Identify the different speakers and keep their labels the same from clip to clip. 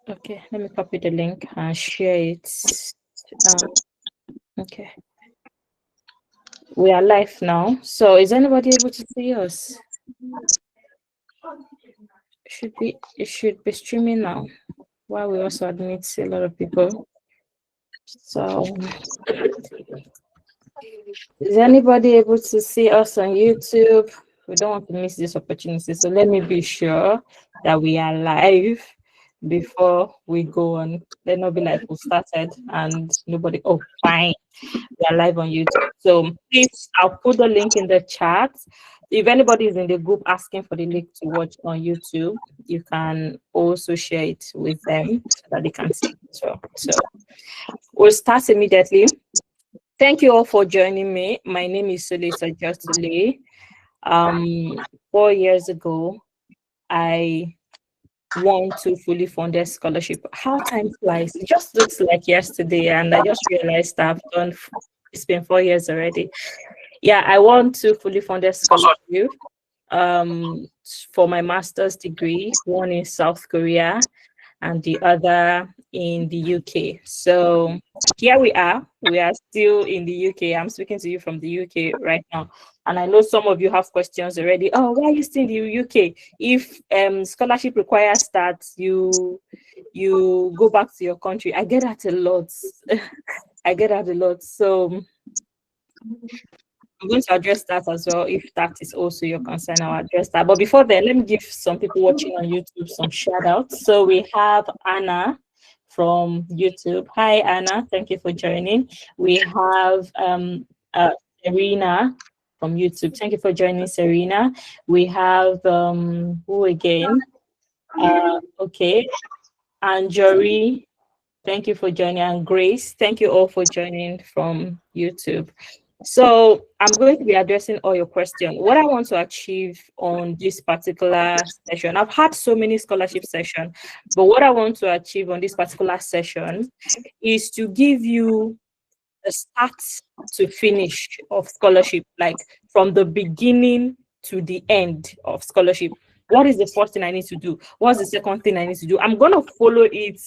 Speaker 1: Okay, let me copy the link and share it. Okay, we are live now. So, is anybody able to see us? It should be streaming now. While we also admit a lot of people. So, is anybody able to see us on YouTube? We don't want to miss this opportunity. So let me be sure that we are live before we go on. Let not be like we started and nobody. Oh, fine. We are live on YouTube. So please, I'll put the link in the chat. If anybody is in the group asking for the link to watch on YouTube, you can also share it with them so that they can see it as well. So we'll start immediately. Thank you all for joining me. My name is Solisa Jotule. 4 years ago, I won two fully funded scholarship. How time flies! It just looks like yesterday, and I just realized I've done. It's been 4 years already. Yeah, I won two fully funded scholarship. For my master's degree, one in South Korea and the other in the UK. So here we are. We are still in the UK. I'm speaking to you from the UK right now. And I know some of you have questions already. Oh, why are you still in the UK? If scholarship requires that you go back to your country. I get that a lot. I get that a lot. So I'm going to address that as well. If that is also your concern, I'll address that. But before then, let me give some people watching on YouTube some shout outs. So we have Anna from YouTube. Hi, Anna. Thank you for joining. We have Serena from YouTube. Thank you for joining, Serena. We have who again? Okay, Anjori. Thank you for joining, and Grace. Thank you all for joining from YouTube. So I'm going to be addressing all your questions. What I want to achieve on this particular session, I've had so many scholarship sessions, but what I want to achieve on this particular session is to give you the start to finish of scholarship, like from the beginning to the end of scholarship. What is the first thing I need to do? What's the second thing I need to do? I'm going to follow it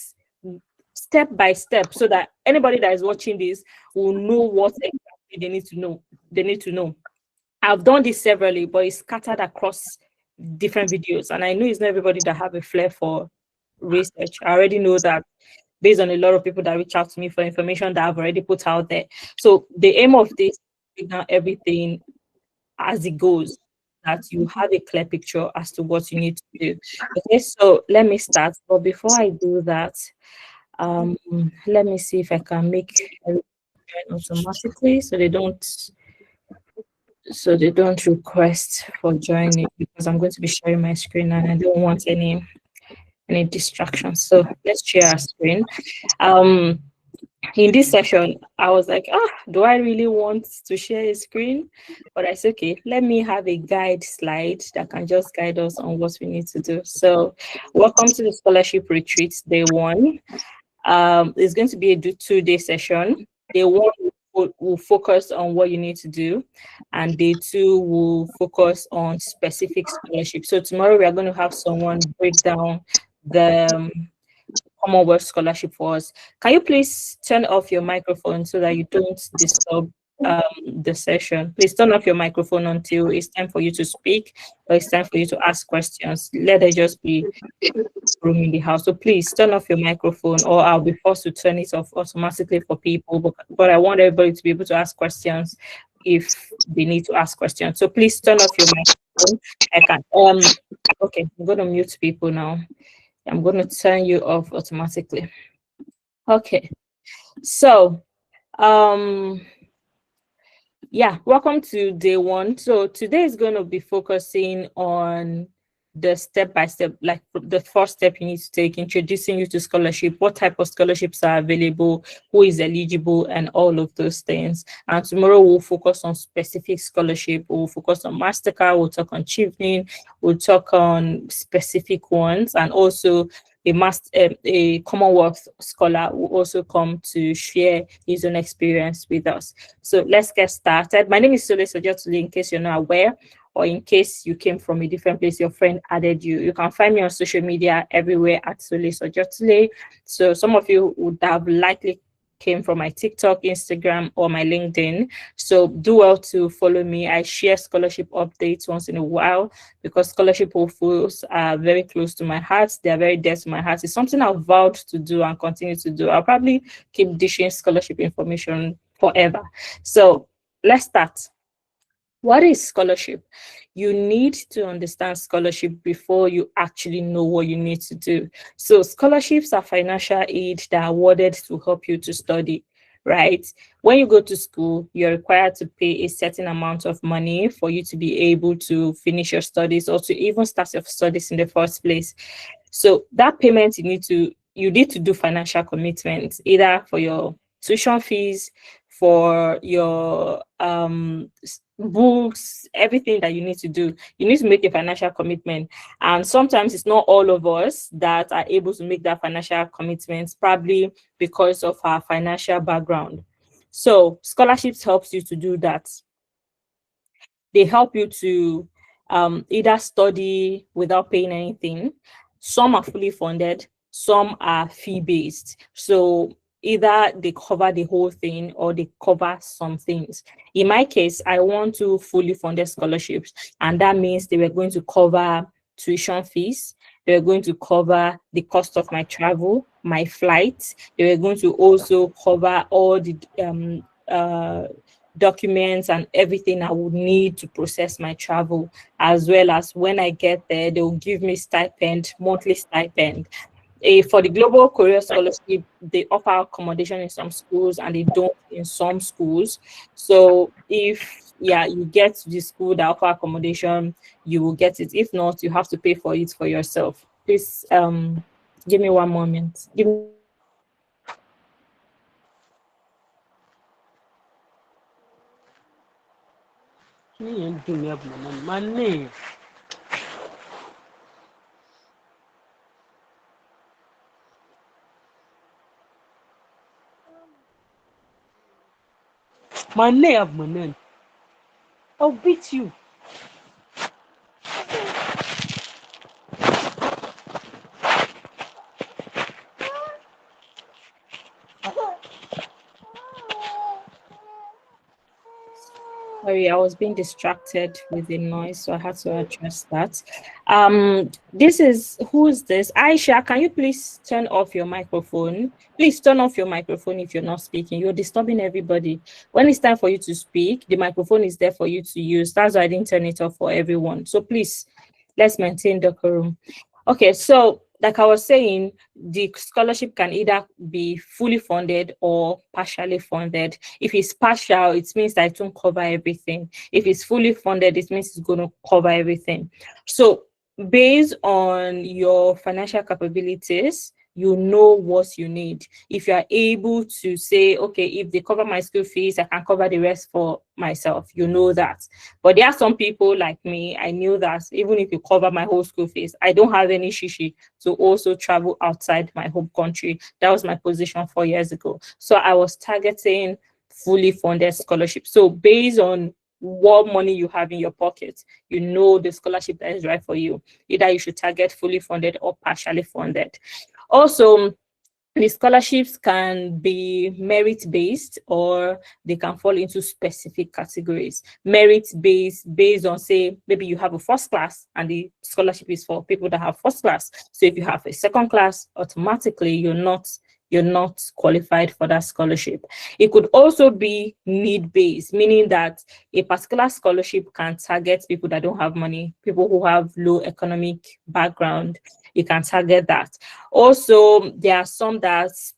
Speaker 1: step by step so that anybody that is watching this will know what exactly they need to know. They need to know. I've done this severally, but it's scattered across different videos. And I know it's not everybody that have a flair for research. I already know that based on a lot of people that reach out to me for information that I've already put out there. So the aim of this is to break down everything as it goes, that you have a clear picture as to what you need to do. Okay, so let me start. But before I do that, let me see if I can make everything automatically so they don't request for joining, because I'm going to be sharing my screen and I don't want any distractions. So let's share our screen. In this session, I was like, do I really want to share a screen? But I said, okay, let me have a guide slide that can just guide us on what we need to do. So welcome to the scholarship retreat, day one. It's going to be a 2-day session. Day one will focus on what you need to do, and day two will focus on specific scholarship. So tomorrow we are going to have someone break down the Commonwealth scholarship for us. Can you please turn off your microphone so that you don't disturb the session? Please turn off your microphone until it's time for you to speak or it's time for you to ask questions. Let there just be room in the house. So please turn off your microphone, or I'll be forced to turn it off automatically for people. But I want everybody to be able to ask questions if they need to ask questions. So please turn off your microphone. I can okay, I'm going to mute people now. I'm going to turn you off automatically. Okay. So yeah, welcome to day one. So today is going to be focusing on the step-by-step, like the first step you need to take, introducing you to scholarship, what type of scholarships are available, who is eligible, and all of those things. And tomorrow we'll focus on specific scholarship. We'll focus on MasterCard, we'll talk on Chevening, we'll talk on specific ones, and also a Commonwealth scholar will also come to share his own experience with us. So let's get started. My name is Sole Sojotuli, in case you're not aware, or in case you came from a different place, your friend added you. You can find me on social media everywhere at Solis Ojotile. So some of you would have likely came from my TikTok, Instagram, or my LinkedIn. So do well to follow me. I share scholarship updates once in a while because scholarship hopefuls are very close to my heart. They are very dear to my heart. It's something I've vowed to do and continue to do. I'll probably keep dishing scholarship information forever. So let's start. What is scholarship? You need to understand scholarship before you actually know what you need to do. So scholarships are financial aid that are awarded to help you to study, right? When you go to school, you're required to pay a certain amount of money for you to be able to finish your studies or to even start your studies in the first place. So that payment you need to do financial commitments, either for your tuition fees, for your books, everything that you need to do. You need to make a financial commitment. And sometimes it's not all of us that are able to make that financial commitment, probably because of our financial background. So scholarships helps you to do that. They help you to either study without paying anything. Some are fully funded, some are fee-based. So either they cover the whole thing or they cover some things. In my case, I want to fully funded scholarships, and that means they were going to cover tuition fees. They were going to cover the cost of my travel, my flights. They were going to also cover all the documents and everything I would need to process my travel, as well as when I get there, they will give me stipend, monthly stipend. For the Global Career Scholarship, they offer accommodation in some schools and they don't in some schools. So if you get to the school that offer accommodation, you will get it. If not, you have to pay for it for yourself. Please give me one moment. Give me
Speaker 2: My name. My name. I'll beat you.
Speaker 1: Sorry, I was being distracted with the noise, so I had to address that. Who is this? Aisha, can you please turn off your microphone? Please turn off your microphone if you're not speaking. You're disturbing everybody. When it's time for you to speak, the microphone is there for you to use. That's why I didn't turn it off for everyone. So please, let's maintain decorum. Okay, so like I was saying, the scholarship can either be fully funded or partially funded. If it's partial, it means that it won't cover everything. If it's fully funded, it means it's going to cover everything. So based on your financial capabilities, you know what you need. If you are able to say, okay, if they cover my school fees, I can cover the rest for myself, you know that. But there are some people like me, I knew that even if you cover my whole school fees, I don't have any shishi to also travel outside my home country. That was my position 4 years ago. So I was targeting fully funded scholarship. So based on what money you have in your pocket, you know the scholarship that is right for you. Either you should target fully funded or partially funded. Also, the scholarships can be merit-based or they can fall into specific categories. Merit-based, based on, say, maybe you have a first class and the scholarship is for people that have first class. So if you have a second class, automatically you're not qualified for that scholarship. It could also be need-based, meaning that a particular scholarship can target people that don't have money, people who have low economic background. You can target that. Also, there are some that's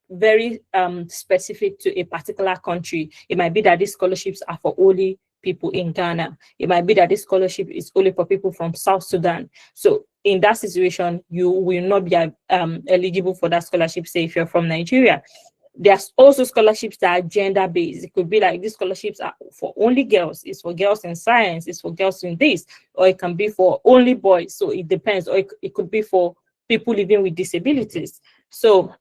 Speaker 1: very specific to a particular country. It might be that these scholarships are for only people in Ghana. It might be that this scholarship is only for people from South Sudan. So in that situation, you will not be eligible for that scholarship, say if you're from Nigeria. There's also scholarships that are gender-based. It could be like these scholarships are for only girls. It's for girls in science. It's for girls in this. Or it can be for only boys. So it depends. Or it could be for people living with disabilities. So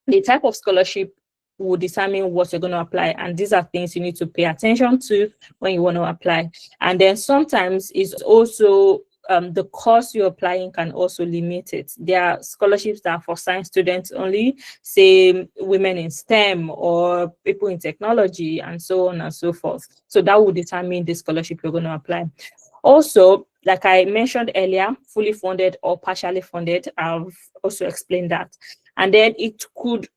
Speaker 1: the type of scholarship will determine what you're going to apply. And these are things you need to pay attention to when you want to apply. And then sometimes it's also the course you're applying can also limit it. There are scholarships that are for science students only, say women in STEM or people in technology, and so on and so forth. So that will determine the scholarship you're going to apply. Also, like I mentioned earlier, fully funded or partially funded, I've also explained that. And then it could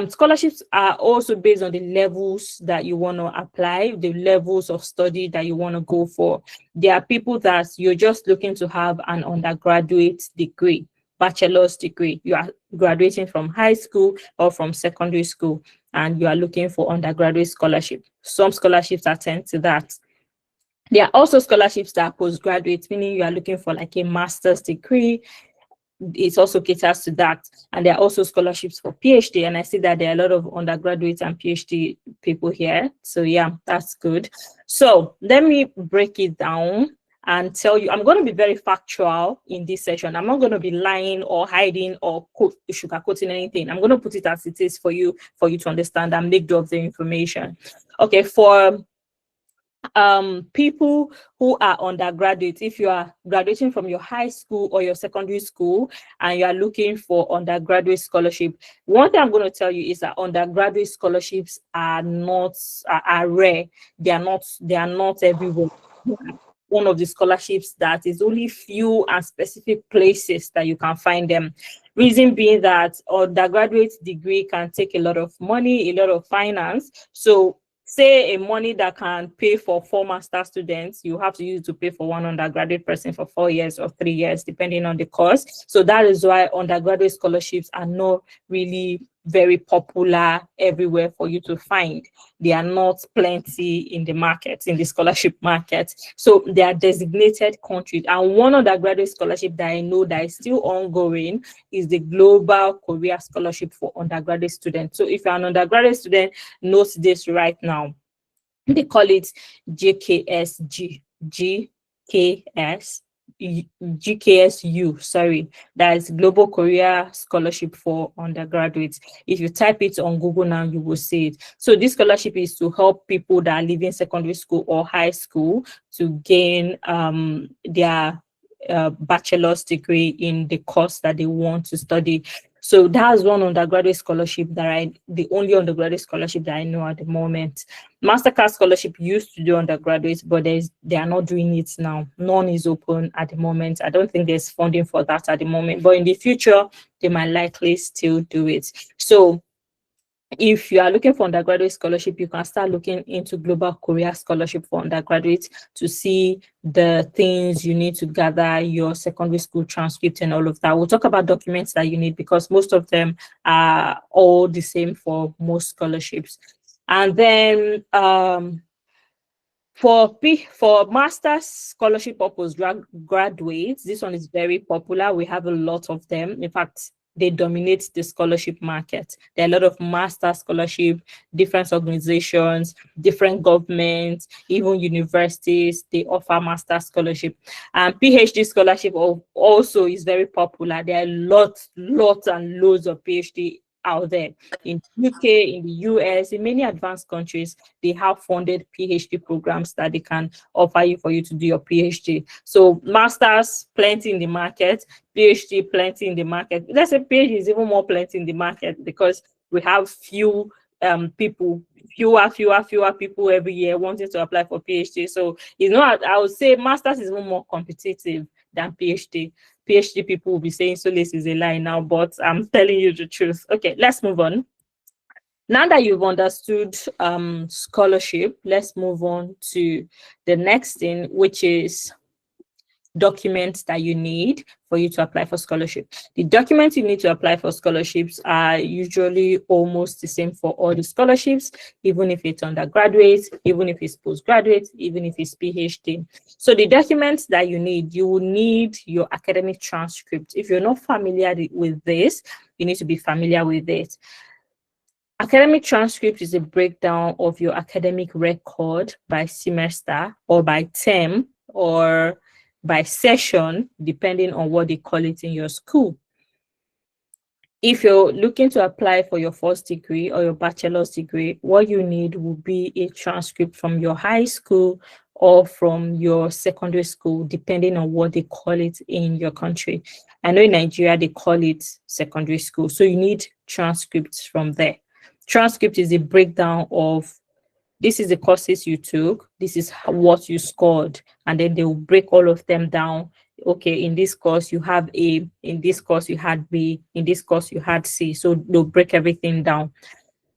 Speaker 1: scholarships are also based on the levels that you want to apply, the levels of study that you want to go for. There are people that you're just looking to have an undergraduate degree, bachelor's degree. You are graduating from high school or from secondary school, and you are looking for undergraduate scholarship. Some scholarships attend to that. There are also scholarships that are postgraduate, meaning you are looking for like a master's degree. It also caters to that. And there are also scholarships for PhD. And I see that there are a lot of undergraduate and PhD people here. So yeah, that's good. So let me break it down and tell you, I'm going to be very factual in this session. I'm not going to be lying or hiding or sugarcoating anything. I'm going to put it as it is for you to understand and make do of the information. Okay, for people who are undergraduates, if you are graduating from your high school or your secondary school and you are looking for undergraduate scholarship, one thing I'm going to tell you is that undergraduate scholarships are rare. They are not everywhere. One of the scholarships that is only few and specific places that you can find them. Reason being that undergraduate degree can take a lot of money, a lot of finance. So say a money that can pay for 4 master students, you have to use to pay for one undergraduate person for 4 years or 3 years, depending on the course. So that is why undergraduate scholarships are not really very popular everywhere for you to find. They are not plenty in the market, in the scholarship market. So they are designated countries. And one undergraduate scholarship that I know that is still ongoing is the Global Korea Scholarship for undergraduate students. So if you're an undergraduate student, note this right now. They call it GKSG, GKSU, sorry, that is Global Korea Scholarship for undergraduates. If you type it on Google now, you will see it. So this scholarship is to help people that are leaving secondary school or high school to gain their bachelor's degree in the course that they want to study. So that's one undergraduate scholarship the only undergraduate scholarship that I know at the moment. Mastercard scholarship used to do undergraduates, but they are not doing it now. None is open at the moment. I don't think there's funding for that at the moment, but in the future, they might likely still do it. So if you are looking for undergraduate scholarship, you can start looking into Global Korea Scholarship for undergraduates to see the things you need to gather, your secondary school transcript and all of that. We'll talk about documents that you need because most of them are all the same for most scholarships. And then for master's scholarship or postgraduates, this one is very popular. We have a lot of them. In fact, they dominate the scholarship market. There are a lot of master scholarship, different organizations, different governments, even universities, they offer master scholarship. And PhD scholarship also is very popular. There are lots and loads of PhD out there in UK, in the US, in many advanced countries. They have funded PhD programs that they can offer you for you to do your PhD. So masters, plenty in the market. PhD, plenty in the market. Let's say PhD is even more plenty in the market because we have fewer people every year wanting to apply for PhD. So I would say masters is even more competitive than PhD. PhD people will be saying Solace is a lie now, but I'm telling you the truth. Okay, let's move on. Now that you've understood scholarship, let's move on to the next thing, which is documents that you need for you to apply for scholarship. The documents you need to apply for scholarships are usually almost the same for all the scholarships, even if it's undergraduate, even if it's postgraduate, even if it's PhD. So the documents that you will need your academic transcript. If you're not familiar with this, you need to be familiar with it. Academic transcript is a breakdown of your academic record by semester or by term or by session, depending on what they call it in your school. If you're looking to apply for your first degree or your bachelor's degree, what you need will be a transcript from your high school or from your secondary school, depending on what they call it in your country. I know in Nigeria, they call it secondary school. So you need transcripts from there. Transcript is a breakdown of this is the courses you took, this is what you scored, and then they will break all of them down. Okay, in this course you have A, in this course you had B, in this course you had C. So they'll break everything down.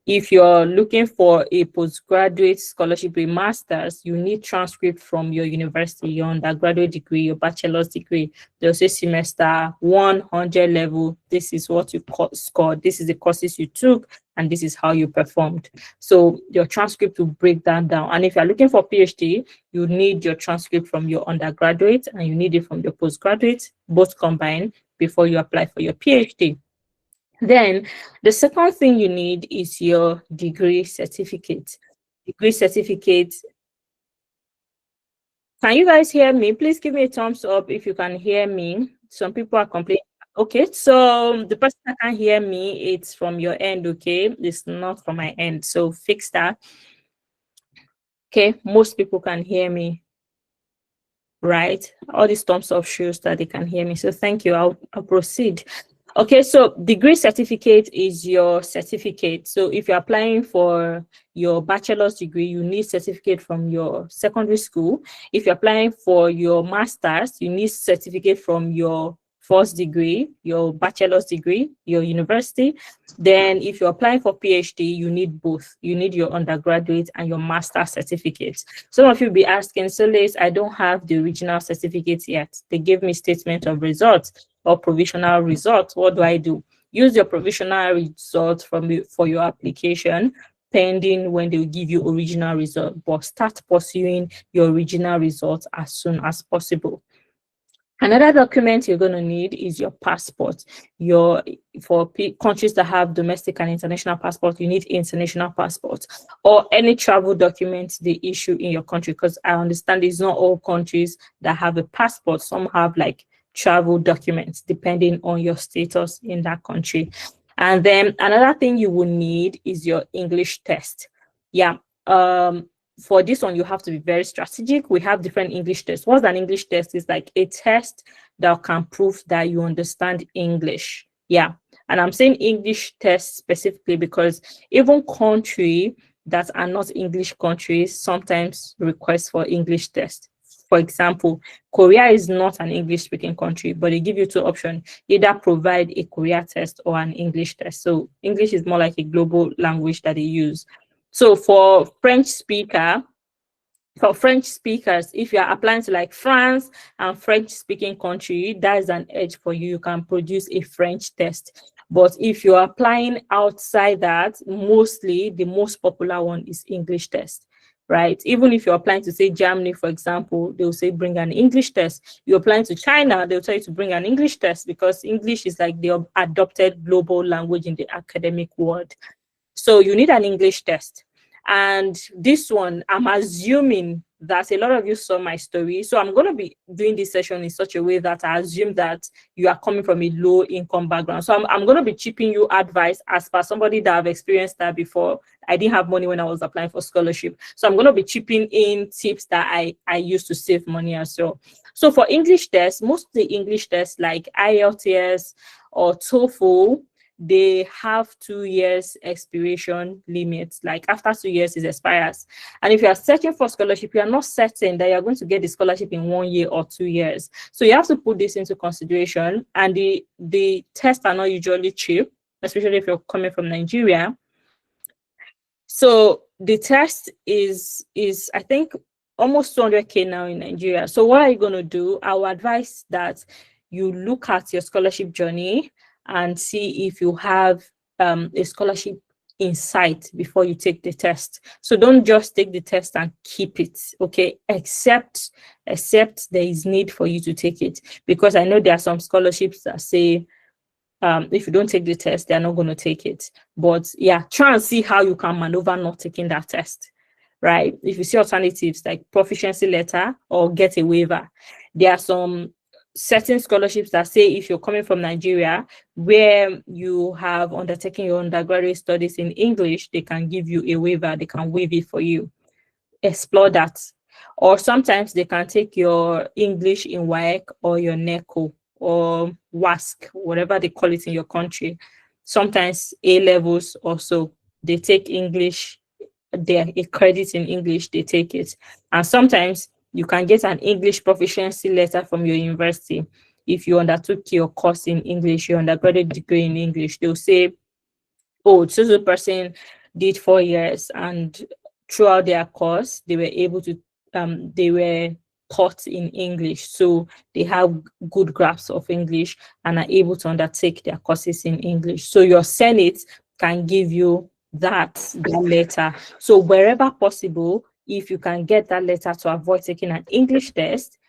Speaker 1: If you're looking for a postgraduate scholarship, a master's, you need transcript from your university, your undergraduate degree, your bachelor's degree. They'll say semester 100 level, this is what you scored, this is the courses you took, and this is how you performed. So your transcript will break that down. And if you're looking for PhD, you need your transcript from your undergraduate and you need it from your postgraduate, both combined, before you apply for your PhD. Then the second thing you need is your degree certificate. Degree certificate. Can you guys hear me? Please give me a thumbs up if you can hear me. Some people are complaining. Okay, so the person that can hear me, it's from your end, okay? It's not from my end, so fix that. Okay, most people can hear me, right? All these thumbs up shows that they can hear me, so thank you. I'll proceed. Okay, so degree certificate is your certificate. So if you're applying for your bachelor's degree, you need certificate from your secondary school. If you're applying for your master's, you need certificate from your first degree, your bachelor's degree, your university. Then if you're applying for PhD, you need both. You need your undergraduate and your master's certificates. Some of you will be asking, so Liz, I don't have the original certificate yet. They gave me statement of results or provisional results. What do I do? Use your provisional results for your application, pending when they will give you original result, but start pursuing your original results as soon as possible. Another document you're going to need is your passport. For countries that have domestic and international passports, you need international passport or any travel documents they issue in your country, because I understand it's not all countries that have a passport. Some have like travel documents depending on your status in that country. And then another thing you will need is your English test. Yeah. For this one, you have to be very strategic. We have different English tests. What's an English test? Is like a test that can prove that you understand English. Yeah. And I'm saying English test specifically because even countries that are not English countries sometimes request for English test. For example, Korea is not an English speaking country, but they give you two options: either provide a Korea test or an English test. So English is more like a global language that they use. So for French speakers, if you are applying to like France and French speaking country, that is an edge for you. You can produce a French test. But if you're applying outside that, mostly the most popular one is English test, right? Even if you're applying to say Germany, for example, they'll say bring an English test. You're applying to China, they'll tell you to bring an English test because English is like the adopted global language in the academic world. So you need an English test. And this one, I'm assuming that a lot of you saw my story. So I'm going to be doing this session in such a way that I assume that you are coming from a low income background. So I'm going to be chipping you advice as per somebody that I've experienced that before. I didn't have money when I was applying for scholarship. So I'm going to be chipping in tips that I used to save money as well. So for English tests, most of the English tests like IELTS or TOEFL, they have 2 years expiration limits. Like after 2 years, it expires. And if you are searching for scholarship, you are not certain that you're going to get the scholarship in 1 year or 2 years. So you have to put this into consideration. And the tests are not usually cheap, especially if you're coming from Nigeria. So the test is I think almost 200K now in Nigeria. So what are you going to do? I would advise that you look at your scholarship journey and see if you have a scholarship in sight before you take the test. So don't just take the test and keep it, okay? Except there is need for you to take it, because I know there are some scholarships that say if you don't take the test, they're not going to take it. But yeah, try and see how you can maneuver not taking that test, right? If you see alternatives like proficiency letter or get a waiver, there are some certain scholarships that say if you're coming from Nigeria, where you have undertaken your undergraduate studies in English, they can give you a waiver, they can waive it for you. Explore that. Or sometimes they can take your English in WAEC or your NECO or WASC, whatever they call it in your country. Sometimes A levels also, they take English, they're a credit in English, they take it. And sometimes you can get an English proficiency letter from your university. If you undertook your course in English, your undergraduate degree in English, they'll say, oh, so the person did 4 years, and throughout their course, they were able to, they were taught in English. So they have good grasp of English and are able to undertake their courses in English. So your Senate can give you that letter. So wherever possible, if you can get that letter to avoid taking an English test,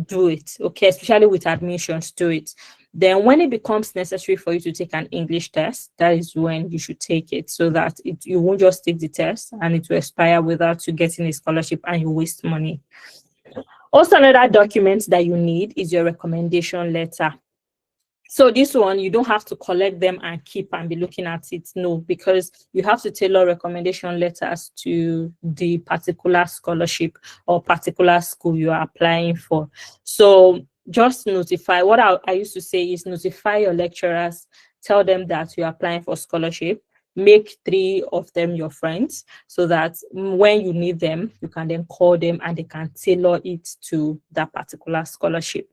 Speaker 1: do it. Okay, especially with admissions, do it. Then when it becomes necessary for you to take an English test, that is when you should take it, so that you won't just take the test and it will expire without you getting a scholarship and you waste money. Also, another document that you need is your recommendation letter. So this one, you don't have to collect them and keep and be looking at it. No, because you have to tailor recommendation letters to the particular scholarship or particular school you are applying for. So just notify, what I used to say is notify your lecturers, tell them that you're applying for scholarship, make 3 of them your friends, so that when you need them, you can then call them and they can tailor it to that particular scholarship.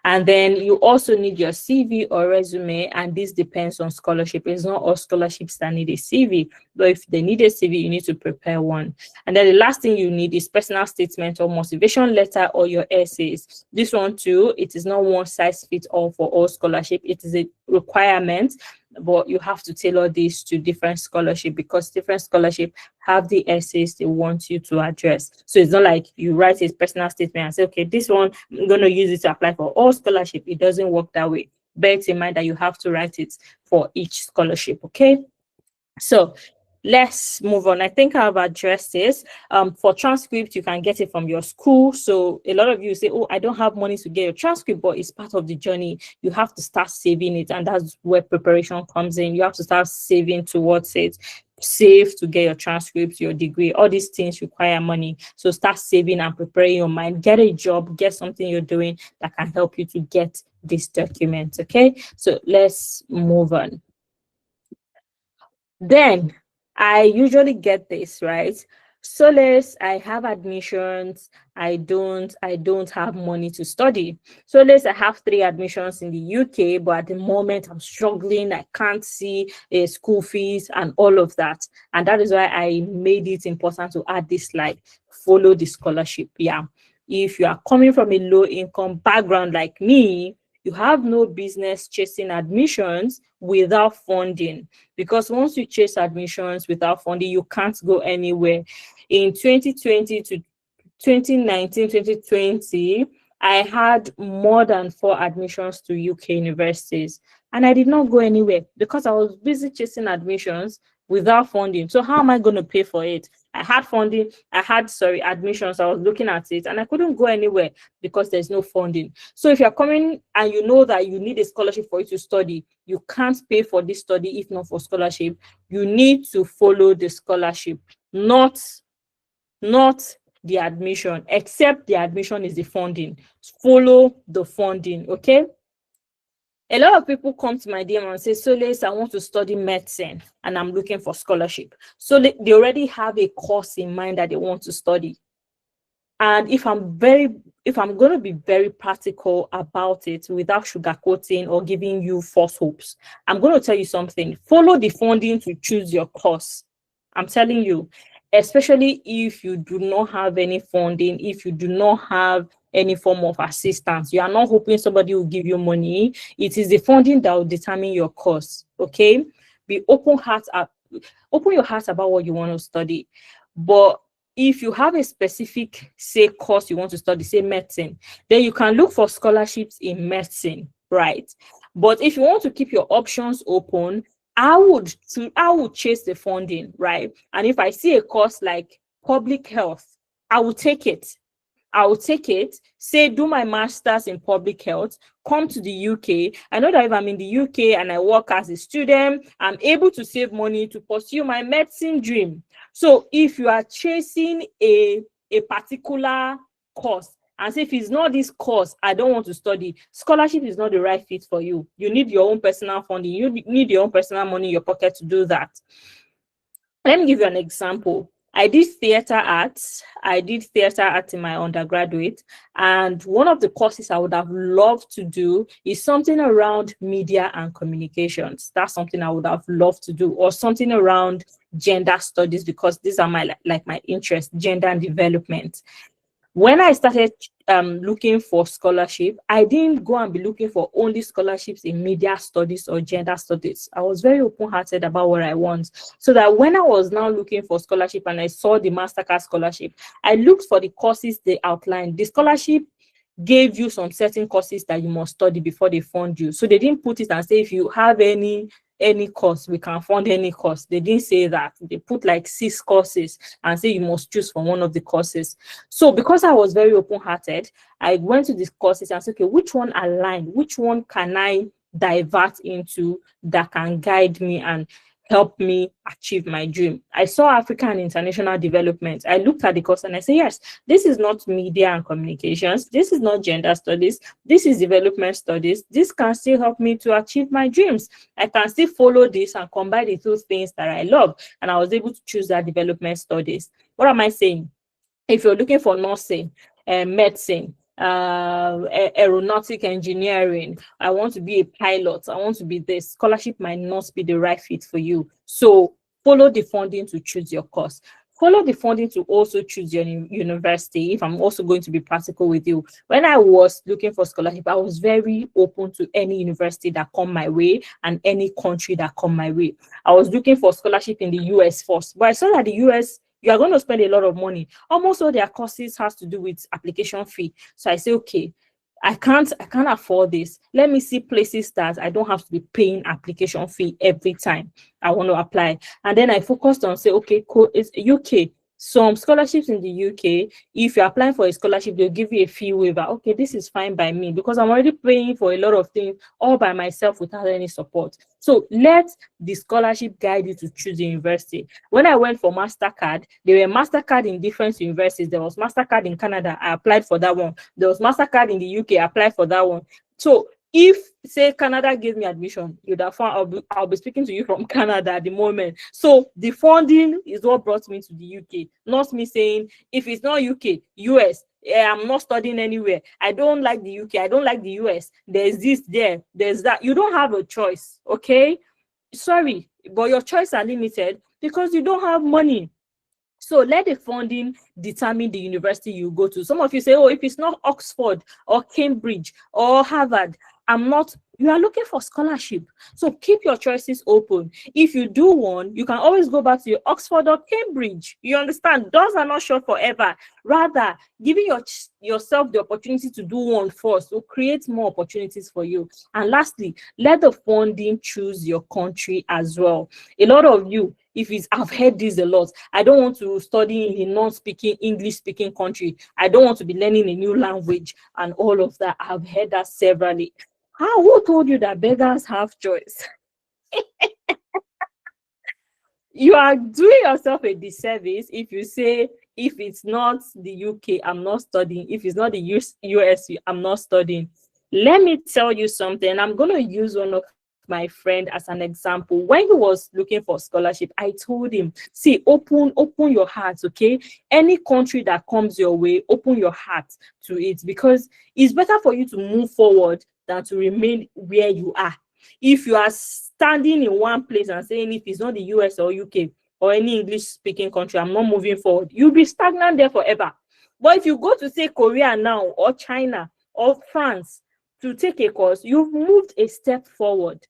Speaker 1: And then you also need your CV or resume, and this depends on scholarship. It's not all scholarships that need a CV, but if they need a CV, you need to prepare one. And then the last thing you need is personal statement or motivation letter or your essays. This one too, it is not one size fits all for all scholarship. It is a requirement, but you have to tailor this to different scholarship, because different scholarship have the essays they want you to address. So it's not like you write a personal statement and say, okay, this one, I'm going to use it to apply for all scholarship. It doesn't work that way. Bear in mind that you have to write it for each scholarship, okay? So let's move on. I think I've addressed this. For transcript, you can get it from your school. So a lot of you say, oh, I don't have money to get your transcript, but it's part of the journey. You have to start saving it, and that's where preparation comes in. You have to start saving towards it. Save to get your transcripts, your degree. All these things require money. So start saving and preparing your mind. Get a job, get something you're doing that can help you to get this document, okay? So let's move on. Then I usually get this, right? Solace, I have admissions. I don't have money to study. Solace, I have 3 admissions in the UK, but at the moment I'm struggling. I can't see school fees and all of that. And that is why I made it important to add this slide. Follow the scholarship. Yeah. If you are coming from a low income background like me, you have no business chasing admissions without funding, because once you chase admissions without funding, you can't go anywhere. In 2020 to 2019, 2020, I had more than 4 admissions to UK universities, and I did not go anywhere because I was busy chasing admissions without funding. So how am I going to pay for it? I had funding, admissions, I was looking at it, and I couldn't go anywhere because there's no funding. So if you're coming and you know that you need a scholarship for you to study, you can't pay for this study if not for scholarship. You need to follow the scholarship, not the admission, except the admission is the funding. Follow the funding, okay? A lot of people come to my DM and say, Solace, I want to study medicine and I'm looking for scholarship. So they already have a course in mind that they want to study. And if I'm going to be very practical about it without sugarcoating or giving you false hopes, I'm going to tell you something. Follow the funding to choose your course. I'm telling you, especially if you do not have any funding, if you do not have any form of assistance, you are not hoping somebody will give you money. It is the funding that will determine your course. Okay, be open your heart about what you want to study. But if you have a specific, say, course you want to study, say medicine, then you can look for scholarships in medicine, right? But if you want to keep your options open, I would chase the funding, right? And if I see a course like public health, I will take it. I'll take it, say, do my master's in public health, come to the UK. I know that if I'm in the UK and I work as a student, I'm able to save money to pursue my medicine dream. So if you are chasing a particular course and say, if it's not this course, I don't want to study, scholarship is not the right fit for you. You need your own personal funding. You need your own personal money in your pocket to do that. Let me give you an example. I did theater arts. I did theater arts in my undergraduate. And one of the courses I would have loved to do is something around media and communications. That's something I would have loved to do, or something around gender studies, because these are my interests, gender and development. When I started looking for scholarship, I didn't go and be looking for only scholarships in media studies or gender studies. I was very open-hearted about what I want. So that when I was now looking for scholarship and I saw the Mastercard scholarship, I looked for the courses they outlined. The scholarship gave you some certain courses that you must study before they fund you. So they didn't put it and say, if you have any course, we can fund any course. They didn't say that. They put like 6 courses and say you must choose from one of the courses. So because I was very open-hearted, I went to these courses and said, okay, which one align? Which one can I divert into that can guide me and help me achieve my dream? I saw African and International Development. I looked at the course and I said, yes, this is not media and communications. This is not gender studies. This is development studies. This can still help me to achieve my dreams. I can still follow this and combine the 2 things that I love. And I was able to choose that development studies. What am I saying? If you're looking for nursing, medicine, aeronautic engineering, I want to be a pilot, I want to be this, scholarship might not be the right fit for you. So follow the funding to choose your course. Follow the funding to also choose your university. If I'm also going to be practical with you, when I was looking for scholarship, I was very open to any university that come my way and any country that come my way. I was looking for scholarship in the US first, but I saw that the US, you are going to spend a lot of money. Almost all their courses has to do with application fee. So I say, okay, I can't afford this. Let me see places that I don't have to be paying application fee every time I want to apply. And then I focused on, say, okay, cool, it's UK. Some scholarships in the UK, if you're applying for a scholarship, they'll give you a fee waiver. Okay, this is fine by me because I'm already paying for a lot of things all by myself without any support. So let the scholarship guide you to choose the university. When I went for MasterCard, there were MasterCard in different universities. There was MasterCard in Canada, I applied for that one. There was MasterCard in the UK, I applied for that one. So if, say, Canada gave me admission, you'd have found I'll be speaking to you from Canada at the moment. So the funding is what brought me to the UK, not me saying, if it's not UK, US, I'm not studying anywhere. I don't like the UK. I don't like the US. There's this there. There's that. You don't have a choice, okay? Sorry, but your choices are limited because you don't have money. So let the funding determine the university you go to. Some of you say, oh, if it's not Oxford or Cambridge or Harvard, you are looking for scholarship. So keep your choices open. If you do one, you can always go back to your Oxford or Cambridge. You understand? Doors are not shut forever. Rather, giving yourself the opportunity to do one first will create more opportunities for you. And lastly, let the funding choose your country as well. A lot of you, I've heard this a lot. I don't want to study in a non-speaking, English-speaking country. I don't want to be learning a new language and all of that. I've heard that severally. Who told you that beggars have choice? You are doing yourself a disservice if you say, if it's not the UK, I'm not studying. If it's not the US, I'm not studying. Let me tell you something. I'm going to use one of my friend as an example. When he was looking for scholarship, I told him, see, open your heart, okay? Any country that comes your way, open your heart to it, because it's better for you to move forward than to remain where you are. If you are standing in one place and saying, if it's not the US or UK or any English-speaking country, I'm not moving forward, you'll be stagnant there forever. But if you go to, say, Korea now, or China, or France, to take a course, you've moved a step forward.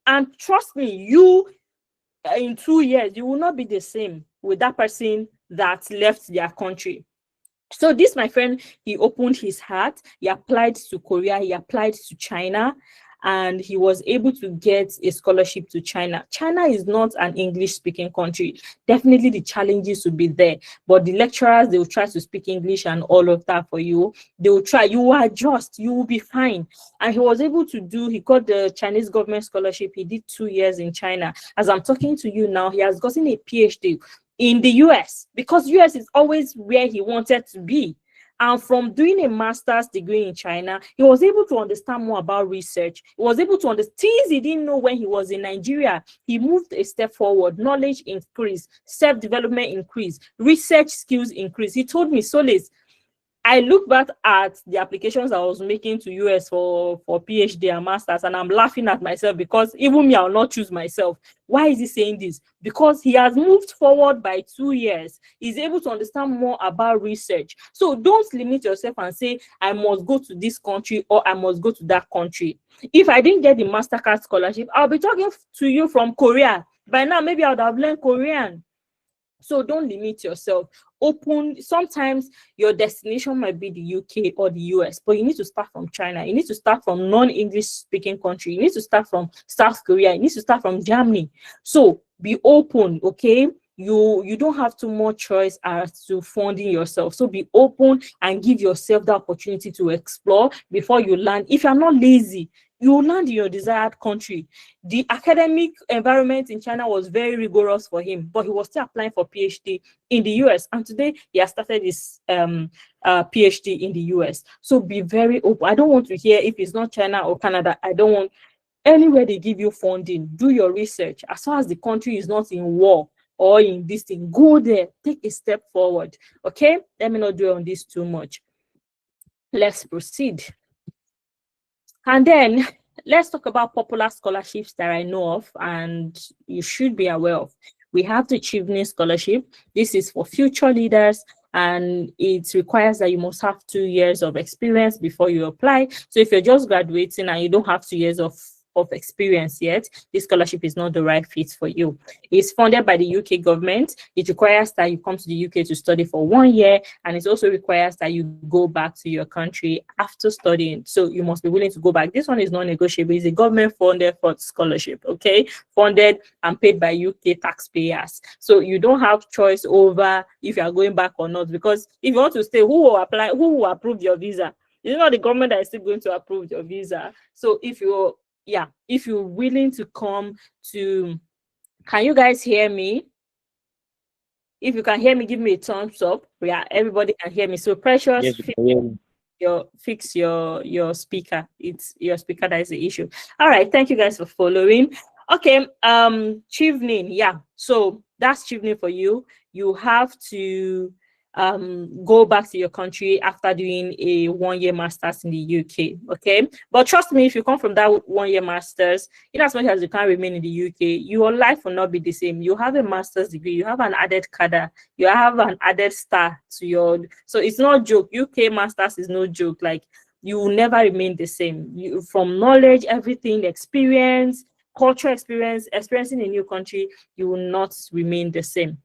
Speaker 1: And trust me, you, in 2 years, you will not be the same with that person that left their country. So this, my friend, he opened his heart. He applied to Korea. He applied to China. and he was able to get a scholarship to China. China is not an English-speaking country. Definitely the challenges will be there, but the lecturers, they will try to speak English and all of that for you. They will try, you will adjust, you will be fine. And he was able to do, he got the Chinese government scholarship. He did 2 years in China. As I'm talking to you now, he has gotten a PhD in the US, because US is always where he wanted to be. And from doing a master's degree in China, he was able to understand more about research. He was able to understand things he didn't know when he was in Nigeria. He moved a step forward. Knowledge increased, self-development increased, research skills increased. He told me, Solace, I look back at the applications I was making to US for PhD and masters, and I'm laughing at myself, because even me, I'll not choose myself. Why is he saying this? Because he has moved forward by 2 years. He's able to understand more about research. So don't limit yourself and say, I must go to this country or I must go to that country. If I didn't get the MasterCard scholarship, I'll be talking to you from Korea. By now, maybe I would have learned Korean. So don't limit yourself. Open. Sometimes your destination might be the UK or the US, but you need to start from China. You need to start from non-English speaking country. You need to start from South Korea. You need to start from Germany. So be open, okay? You don't have too much choice as to funding yourself. So be open and give yourself the opportunity to explore before you land. If you're not lazy, you will land in your desired country. The academic environment in China was very rigorous for him, but he was still applying for PhD in the US. And today he has started his PhD in the US. So be very open. I don't want to hear if it's not China or Canada. I don't want anywhere they give you funding. Do your research. As far as the country is not in war or in this thing, go there, take a step forward. Okay, let me not dwell on this too much. Let's proceed. And then let's talk about popular scholarships that I know of and you should be aware of. We have the Chevening Scholarship. This is for future leaders, and it requires that you must have 2 years of experience before you apply. So if you're just graduating and you don't have 2 years of experience yet, this scholarship is not the right fit for you. It's funded by the UK government. It requires that you come to the UK to study for 1 year, and it also requires that you go back to your country after studying. So you must be willing to go back. This one is non-negotiable. It's a government-funded scholarship, okay? Funded and paid by UK taxpayers. So you don't have choice over if you are going back or not, because if you want to stay, who will apply? Who will approve your visa? It's not the government that is still going to approve your visa. So if you're willing to come to, can you guys hear me? If you can hear me, give me a thumbs up. Yeah, everybody can hear me. So Precious, yes, fix your speaker. It's your speaker that is the issue. All right, thank you guys for following. Okay, Chevening, yeah. So that's Chevening for you. You have to go back to your country after doing a 1 year master's in the UK. Okay, but trust me, if you come from that 1 year master's, in as much as you can't remain in the UK, your life will not be the same. You have a master's degree, you have an added cadre, you have an added star to your, so it's not joke. UK master's is no joke. Like, you will never remain the same. You, from knowledge, everything, experience, cultural experience, experiencing a new country, you will not remain the same.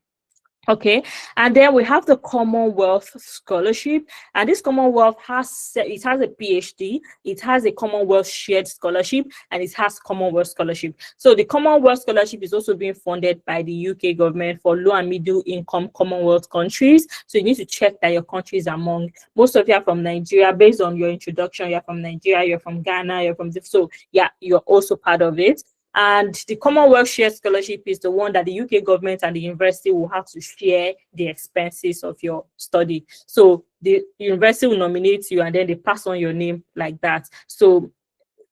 Speaker 1: Okay, and then we have the Commonwealth Scholarship, and this Commonwealth has a PhD, it has a Commonwealth Shared Scholarship, and it has Commonwealth Scholarship. So the Commonwealth Scholarship is also being funded by the UK government for low and middle income Commonwealth countries. So you need to check that your country is among. Most of you are from Nigeria. Based on your introduction, you're from Nigeria, you're from Ghana, you're from so yeah, you're also part of it. And the Commonwealth Shared Scholarship is the one that the UK government and the university will have to share the expenses of your study. So the university will nominate you and then they pass on your name like that. So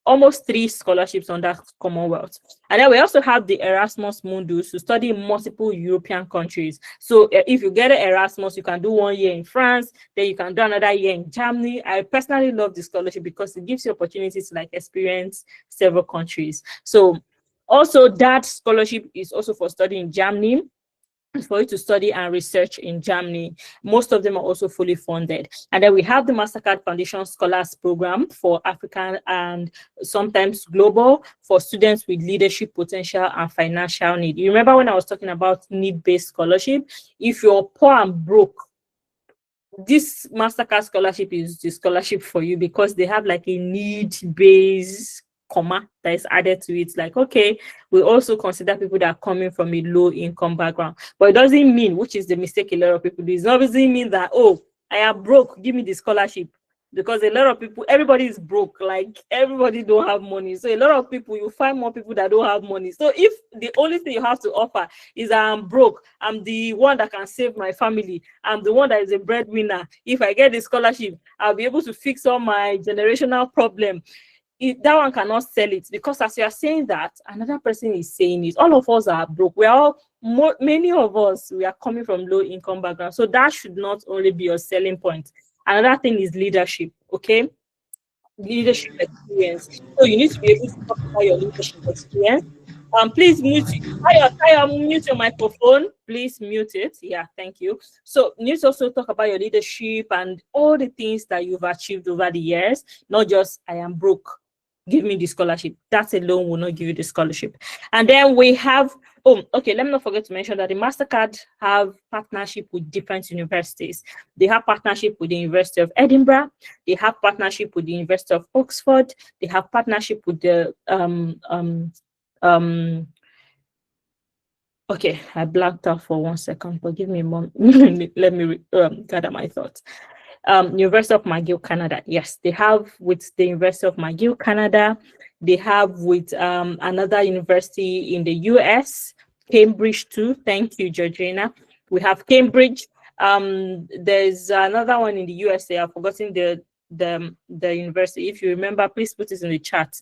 Speaker 1: almost 3 scholarships on that Commonwealth. And then we also have the Erasmus Mundus to study in multiple European countries. So if you get an Erasmus, you can do 1 year in France, then you can do another year in Germany. I personally love this scholarship because it gives you opportunities to like experience several countries. So also that scholarship is also for studying in Germany, for you to study and research in Germany. Most of them are also fully funded. And then we have the MasterCard Foundation Scholars Program for African and sometimes global, for students with leadership potential and financial need. You remember when I was talking about need-based scholarship? If you're poor and broke, this MasterCard scholarship is the scholarship for you because they have like a need-based comma that is added to it. Like, okay, we also consider people that are coming from a low income background, but it doesn't mean, which is the mistake a lot of people do, it doesn't mean that, oh, I am broke, give me the scholarship. Because a lot of people, everybody is broke, like everybody don't have money. So a lot of people, you find more people that don't have money. So if the only thing you have to offer is I'm broke, I'm the one that can save my family, I'm the one that is a breadwinner, if I get the scholarship, I'll be able to fix all my generational problem. That one cannot sell it, because as you are saying that, another person is saying it. All of us are broke. We are all, many of us, we are coming from low income background. So that should not only be your selling point. Another thing is leadership, okay? Leadership experience. So you need to be able to talk about your leadership experience. Please mute. Mute your microphone. Please mute it. Yeah, thank you. So you need to also talk about your leadership and all the things that you've achieved over the years, not just I am broke, give me the scholarship. That alone will not give you the scholarship. And then we have, oh, okay, let me not forget to mention that the MasterCard have partnership with different universities. They have partnership with the University of Edinburgh. They have partnership with the University of Oxford. They have partnership with the okay, I blanked out for 1 second, but give me a moment. Let me gather my thoughts. University of McGill, Canada. Yes, they have with the University of McGill, Canada. They have with another university in the US, Cambridge too. Thank you, Georgina. We have Cambridge. There's another one in the USA. I've forgotten the university. If you remember, please put it in the chat.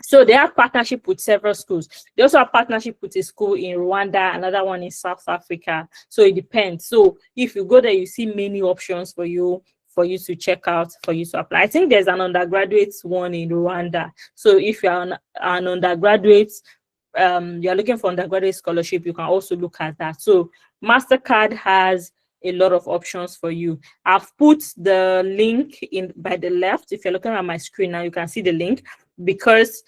Speaker 1: So they have partnership with several schools. They also have partnership with a school in Rwanda, another one in South Africa. So it depends. So if you go there, you see many options for you to check out, for you to apply. I think there's an undergraduate one in Rwanda. So if you're an undergraduate, you're looking for undergraduate scholarship, you can also look at that. So MasterCard has a lot of options for you. I've put the link in by the left. If you're looking at my screen now, you can see the link. Because,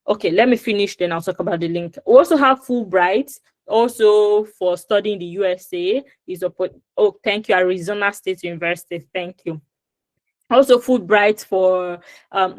Speaker 1: okay, let me finish, then I'll talk about the link. We also have Fulbright, also for studying in the USA. Oh, thank you, Arizona State University. Thank you. Also Fulbright for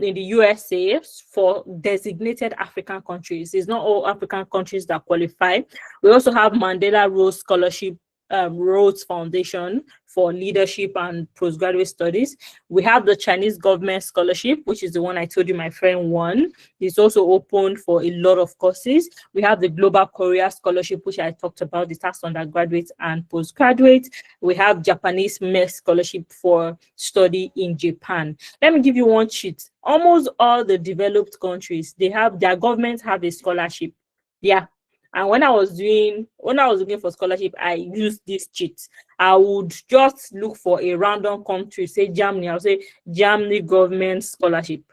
Speaker 1: in the USA for designated African countries. It's not all African countries that qualify. We also have Mandela Rhodes Scholarship, Rhodes Foundation for leadership and postgraduate studies. We have the Chinese government scholarship, which is the one I told you my friend won. It's also open for a lot of courses. We have the Global Korea Scholarship, which I talked about, the tax undergraduate and postgraduate. We have Japanese MES scholarship for study in Japan. Let me give you one cheat. Almost all the developed countries, their governments have a scholarship. Yeah. And when I was looking for scholarship, I used this cheat. I would just look for a random country, say Germany. I'll say Germany government scholarship.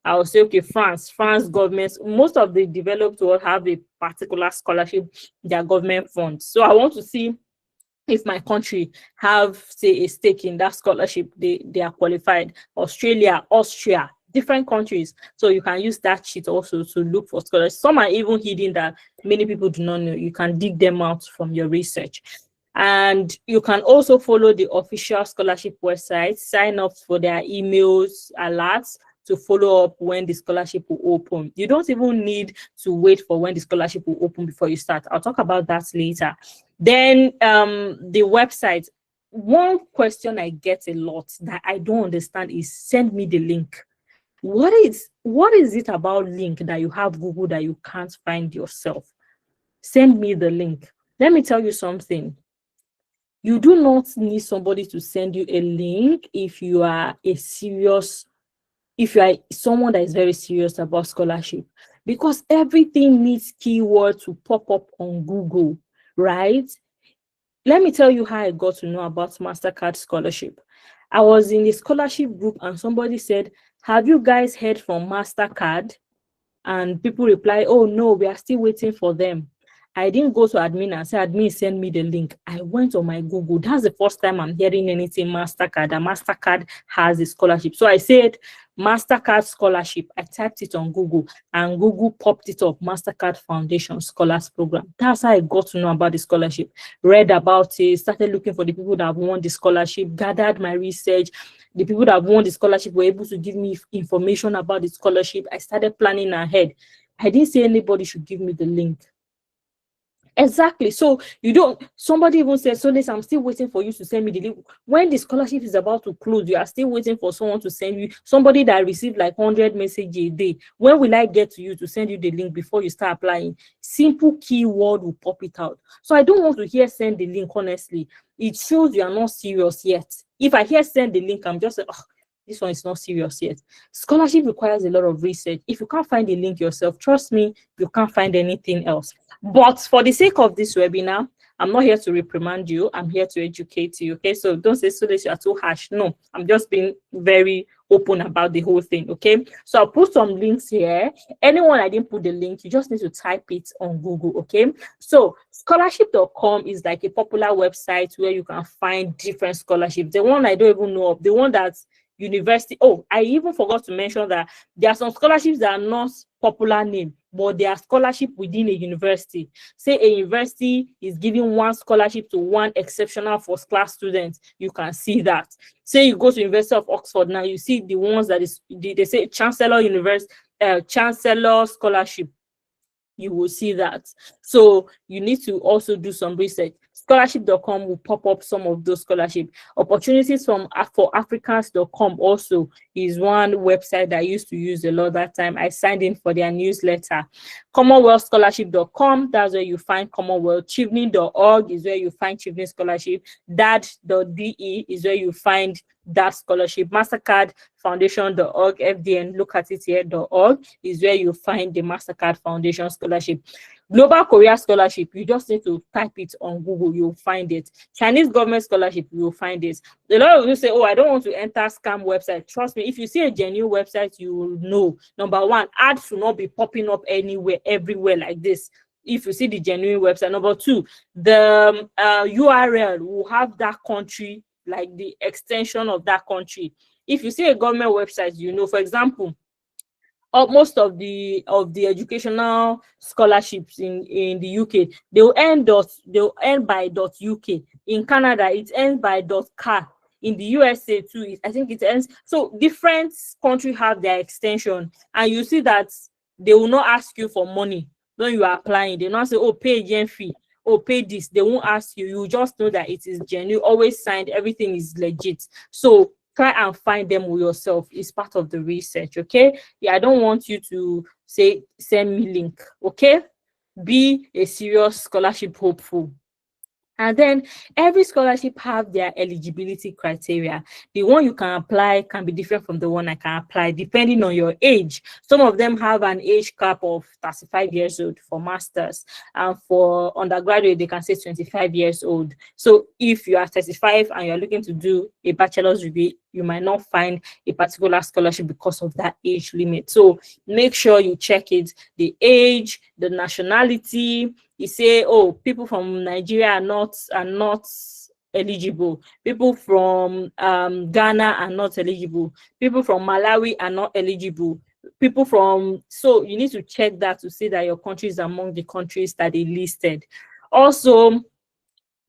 Speaker 1: I'll say, okay, France government. Most of the developed world have a particular scholarship, their government funds. So I want to see if my country have, say, a stake in that scholarship, they are qualified. Australia, Austria, different countries. So you can use that sheet also to look for scholars. Some are even hidden that many people do not know. You can dig them out from your research. And you can also follow the official scholarship website, sign up for their emails, alerts to follow up when the scholarship will open. You don't even need to wait for when the scholarship will open before you start. I'll talk about that later. Then the website. One question I get a lot that I don't understand is send me the link. What is it about link that you have Google that you can't find yourself? Send me the link. Let me tell you something. You do not need somebody to send you a link if you are someone that is very serious about scholarship, because everything needs keywords to pop up on Google, right? Let me tell you how I got to know about MasterCard scholarship. I was in a scholarship group and somebody said, have you guys heard from MasterCard? And people reply, oh no, we are still waiting for them. I didn't go to admin and say, admin, send me the link. I went on my Google. That's the first time I'm hearing anything MasterCard. And MasterCard has a scholarship. So I said, MasterCard scholarship. I typed it on Google and Google popped it up, MasterCard Foundation Scholars Program. That's how I got to know about the scholarship. Read about it, started looking for the people that have won the scholarship, gathered my research. The people that have won the scholarship were able to give me information about the scholarship. I started planning ahead. I didn't say anybody should give me the link. Exactly. So you don't, somebody even said, so listen, I'm still waiting for you to send me the link. When the scholarship is about to close, you are still waiting for someone to send you, somebody that received like 100 messages a day. When will I get to you to send you the link before you start applying? Simple keyword will pop it out. So I don't want to hear send the link, honestly. It shows you are not serious yet. If I hear send the link, I'm just like, oh, this one is not serious yet. Scholarship requires a lot of research. If you can't find the link yourself, trust me, you can't find anything else. But for the sake of this webinar, I'm not here to reprimand you. I'm here to educate you. Okay, so don't say so that you are too harsh. No, I'm just being very open about the whole thing. Okay, so I'll put some links here. Anyone I didn't put the link, you just need to type it on Google. Okay, so scholarship.com is like a popular website where you can find different scholarships. The one I don't even know of, the one that's university. Oh, I even forgot to mention that there are some scholarships that are not popular name, but they are scholarship within a university. Say a university is giving one scholarship to one exceptional first class student, you can see that. Say you go to University of Oxford now, you see the ones that is they say Chancellor University, Chancellor Scholarship. You will see that. So you need to also do some research. Scholarship.com will pop up some of those scholarships. Opportunities from for Africans.com also is one website that I used to use a lot that time. I signed in for their newsletter. CommonwealthScholarship.com, that's where you find Commonwealth. Chevening.org is where you find Chevening Scholarship. DAD.de is where you find that scholarship. MasterCard Foundation.org, FDN, look at it here.org is where you find the MasterCard Foundation Scholarship. Global Korea Scholarship, you just need to type it on Google, you'll find it. Chinese Government Scholarship, you'll find it. A lot of you say, oh, I don't want to enter scam website. Trust me, if you see a genuine website, you will know. Number one, ads should not be popping up anywhere, everywhere like this. If you see the genuine website. Number two, the URL will have that country, like the extension of that country. If you see a government website, you know, for example, most of the educational scholarships in the UK, they'll end by .uk. In Canada, it ends by .car. In the USA too, I think it ends. So different countries have their extension, and you see that they will not ask you for money when you are applying. They not say, oh, pay agent fee, oh, pay this. They won't ask you. You just know that it is genuine, always signed, everything is legit. So try and find them yourself. It's part of the research. Okay, yeah, I don't want you to say send me link. Okay, be a serious scholarship hopeful. And then every scholarship have their eligibility criteria. The one you can apply can be different from the one I can apply depending on your age. Some of them have an age cap of 35 years old for masters, and for undergraduate they can say 25 years old. So if you are 35 and you're looking to do a bachelor's degree, you might not find a particular scholarship because of that age limit. So make sure you check it, the age, the nationality. You say, oh, people from Nigeria are not eligible. People from Ghana are not eligible. People from Malawi are not eligible. People from, so you need to check that to see that your country is among the countries that they listed. Also,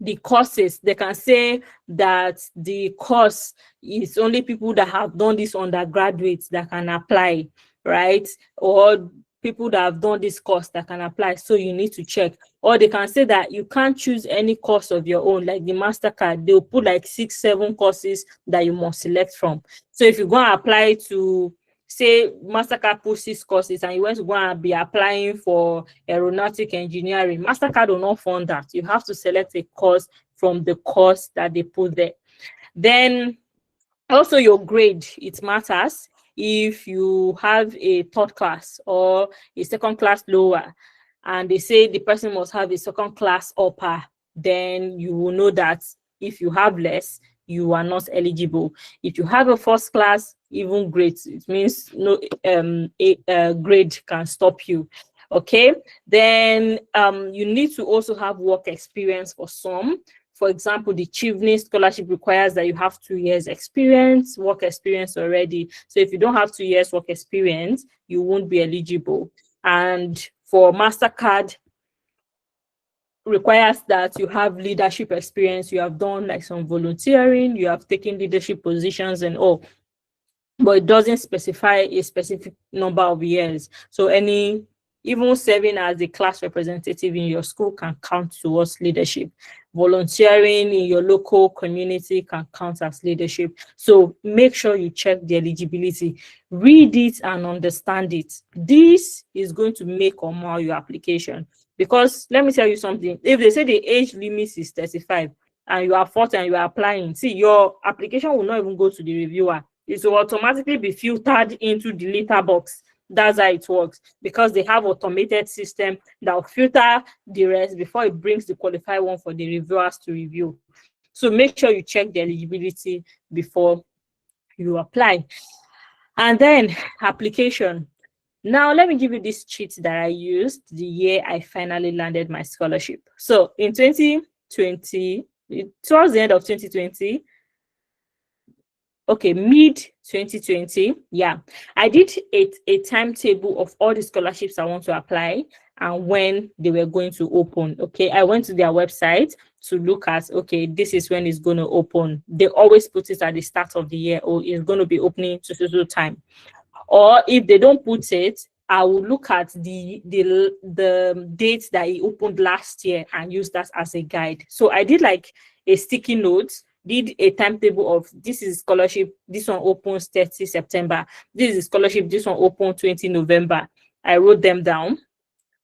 Speaker 1: the courses, they can say that the course is only people that have done this undergraduates that can apply, right? Or people that have done this course that can apply. So you need to check. Or they can say that you can't choose any course of your own, like the MasterCard. They'll put like 6-7 courses that you must select from. So if you go and apply to, say, MasterCard puts 6 courses and you want to go and be applying for aeronautic engineering, MasterCard will not fund that. You have to select a course from the course that they put there. Then also your grade, it matters. If you have a third class or a second class lower, and they say the person must have a second class upper, then you will know that if you have less, you are not eligible. If you have a first class, even great, it means no grade can stop you. Okay, then you need to also have work experience for some. For example, the Chivney scholarship requires that you have 2 years experience, work experience already. So if you don't have 2 years work experience, you won't be eligible. And for MasterCard, requires that you have leadership experience, you have done like some volunteering, you have taken leadership positions and all, but it doesn't specify a specific number of years. So even serving as a class representative in your school can count towards leadership. Volunteering in your local community can count as leadership. So make sure you check the eligibility, read it and understand it. This is going to make or mar your application. Because let me tell you something, if they say the age limit is 35 and you are 40 and you are applying, see, your application will not even go to the reviewer. It will automatically be filtered into the letter box. That's how it works, because they have automated system that will filter the rest before it brings the qualified one for the reviewers to review. So make sure you check the eligibility before you apply. And then application. Now, let me give you this cheat that I used the year I finally landed my scholarship. So in 2020, towards the end of 2020, okay, mid 2020, yeah, I did a timetable of all the scholarships I want to apply and when they were going to open. Okay, I went to their website to look at, okay, this is when it's going to open. They always put it at the start of the year, or it's going to be opening to time. Or if they don't put it, I will look at the dates that it opened last year and use that as a guide. So I did like a sticky note, did a timetable of this is scholarship, this one opens 30 September, this is scholarship, this one opens 20 November. I wrote them down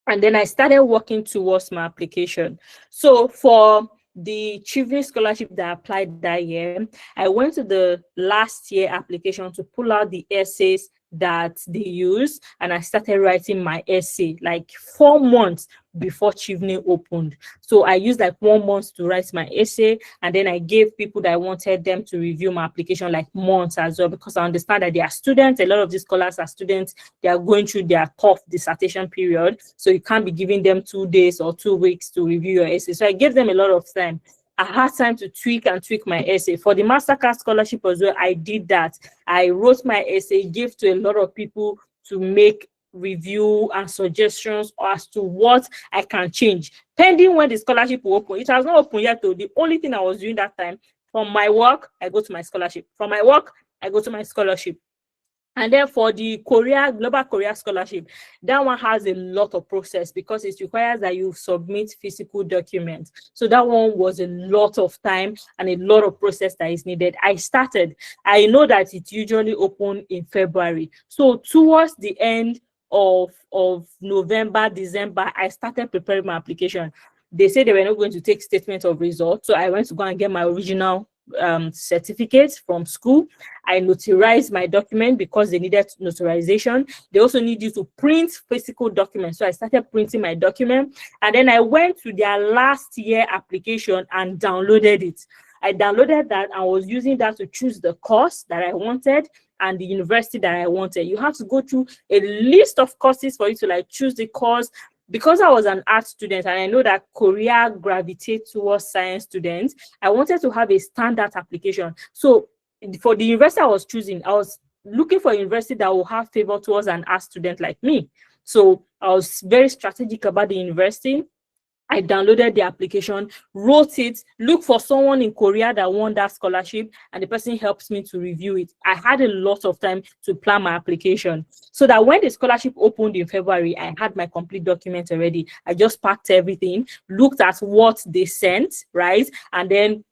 Speaker 1: and then I started working towards my application. So for the Chivney scholarship that I applied that year, I went to the last year application to pull out the essays that they use, and I started writing my essay like 4 months before Chivney opened. So I used like 1 month to write my essay, and then I gave people that I wanted them to review my application like months as well, because I understand that they are students. A lot of these scholars are students. They are going through their tough dissertation period, so you can't be giving them 2 days or 2 weeks to review your essay. So I gave them a lot of time. I had time to tweak my essay. For the MasterCard scholarship as well, I did that. I wrote my essay, gave to a lot of people to make review and suggestions as to what I can change. Pending when the scholarship will open. It has not opened yet though. The only thing I was doing that time, from my work, I go to my scholarship. From my work, I go to my scholarship. And then for the Global Korea Scholarship, that one has a lot of process because it requires that you submit physical documents. So that one was a lot of time and a lot of process that is needed. I know that it usually open in February. So towards the end of November, December, I started preparing my application. They said they were not going to take statement of results. So I went to go and get my original certificate from school. I notarized my document because they needed notarization. They also need you to print physical documents. So I started printing my document, and then I went to their last year application and downloaded it. I downloaded that and was using that to choose the course that I wanted and the university that I wanted. You have to go through a list of courses for you to like choose the course. Because I was an art student and I know that Korea gravitates towards science students, I wanted to have a standard application. So for the university I was choosing, I was looking for a university that will have favor towards an art student like me. So I was very strategic about the university. I downloaded the application, wrote it, looked for someone in Korea that won that scholarship, and the person helped me to review it. I had a lot of time to plan my application so that when the scholarship opened in February, I had my complete document already. I just packed everything, looked at what they sent, right? And then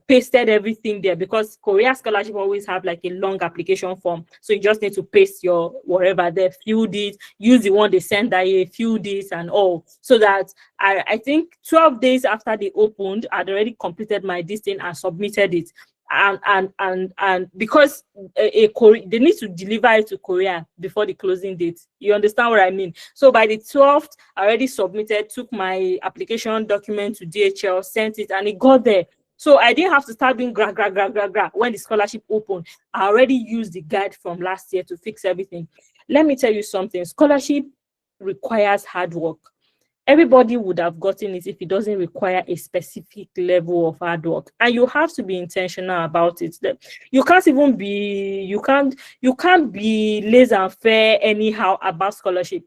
Speaker 1: pasted everything there, because Korea scholarship always have like a long application form. So you just need to paste your whatever there, fill it, use the one they send that year, fill this and all. So that I think 12 days after they opened, I'd already completed my this thing and submitted it. And because they need to deliver it to Korea before the closing date. You understand what I mean? So by the 12th, I already submitted, took my application document to DHL, sent it, and it got there. So I didn't have to start doing gra when the scholarship opened. I already used the guide from last year to fix everything. Let me tell you something. Scholarship requires hard work. Everybody would have gotten it if it doesn't require a specific level of hard work, and you have to be intentional about it. You can't even be, you can't be laissez-faire anyhow about scholarship.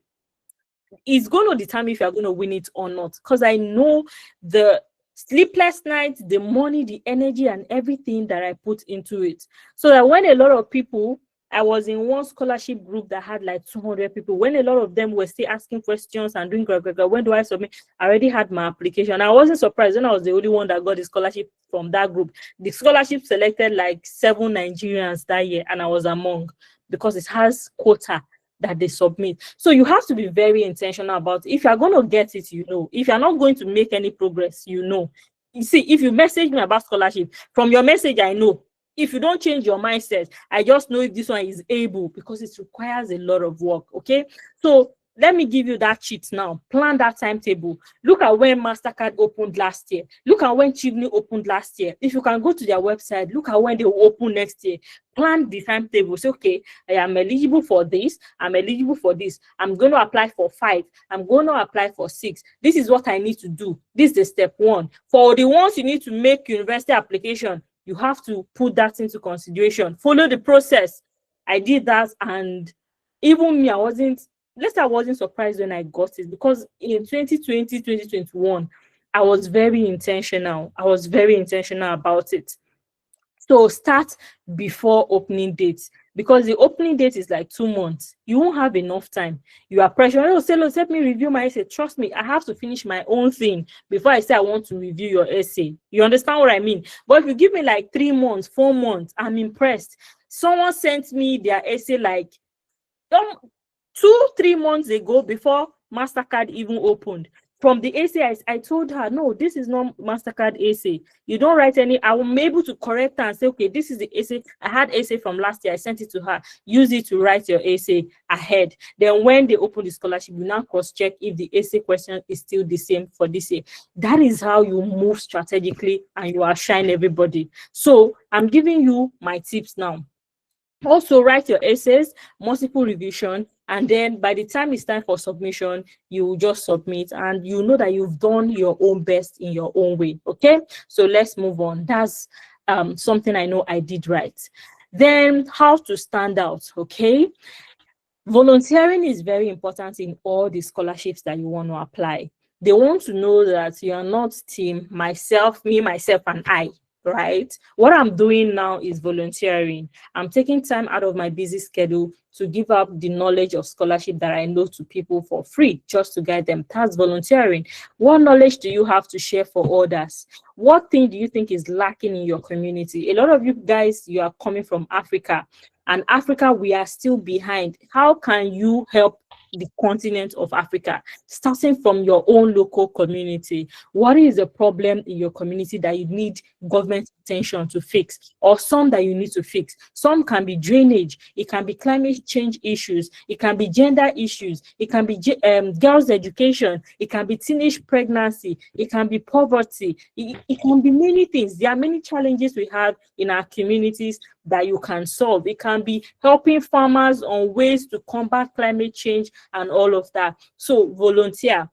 Speaker 1: It's going to determine if you're going to win it or not, because I know the sleepless nights, the money, the energy, and everything that I put into it. So that when a lot of people, I was in one scholarship group that had like 200 people. When a lot of them were still asking questions and doing, when do I submit? I already had my application. I wasn't surprised when I was the only one that got the scholarship from that group. The scholarship selected like 7 Nigerians that year, and I was among, because it has quota that they submit. So you have to be very intentional about it. If you're going to get it, you know. If you're not going to make any progress, you know. You see, if you message me about scholarship, from your message, I know. If you don't change your mindset, I just know if this one is able, because it requires a lot of work. Okay, so let me give you that cheat now. Plan that timetable. Look at when MasterCard opened last year. Look at when Chivney opened last year. If you can go to their website, look at when they will open next year. Plan the timetable. Say, okay, I am eligible for this. I'm eligible for this. I'm going to apply for 5. I'm going to apply for 6. This is what I need to do. This is the step 1. For the ones you need to make university application, you have to put that into consideration. Follow the process. I did that, and even me, I wasn't surprised when I got it, because in 2020, 2021, I was very intentional. I was very intentional about it. So start before opening dates, because the opening date is like 2 months. You won't have enough time. You are pressured. Oh, say, let me review my essay. Trust me, I have to finish my own thing before I say I want to review your essay. You understand what I mean? But if you give me like 3 months, 4 months, I'm impressed. Someone sent me their essay like 2-3 months ago, before MasterCard even opened. From the essay, I told her, no, this is not MasterCard essay. You don't write any. I will be able to correct her and say, okay, this is the essay. I had essay from last year. I sent it to her. Use it to write your essay ahead. Then when they open the scholarship, you now cross-check if the essay question is still the same for this year. That is how you move strategically, and you outshine everybody. So I'm giving you my tips now. Also, write your essays, multiple revision, and then by the time it's time for submission, you will just submit, and you know that you've done your own best in your own way. Okay, so let's move on. That's something I know I did right. Then how to stand out. Okay, volunteering is very important in all the scholarships that you want to apply. They want to know that you are not team myself, me, myself, and I. Right? What I'm doing now is volunteering. I'm taking time out of my busy schedule to give up the knowledge of scholarship that I know to people for free, just to guide them. That's volunteering. What knowledge do you have to share for others? What thing do you think is lacking in your community? A lot of you guys, you are coming from Africa, and Africa, we are still behind. How can you help the continent of Africa, starting from your own local community? What is the problem in your community that you need government attention to fix, or some that you need to fix? Some can be drainage, it can be climate change issues, it can be gender issues, it can be girls' education, it can be teenage pregnancy, it can be poverty, it can be many things. There are many challenges we have in our communities that you can solve. It can be helping farmers on ways to combat climate change and all of that. So volunteer.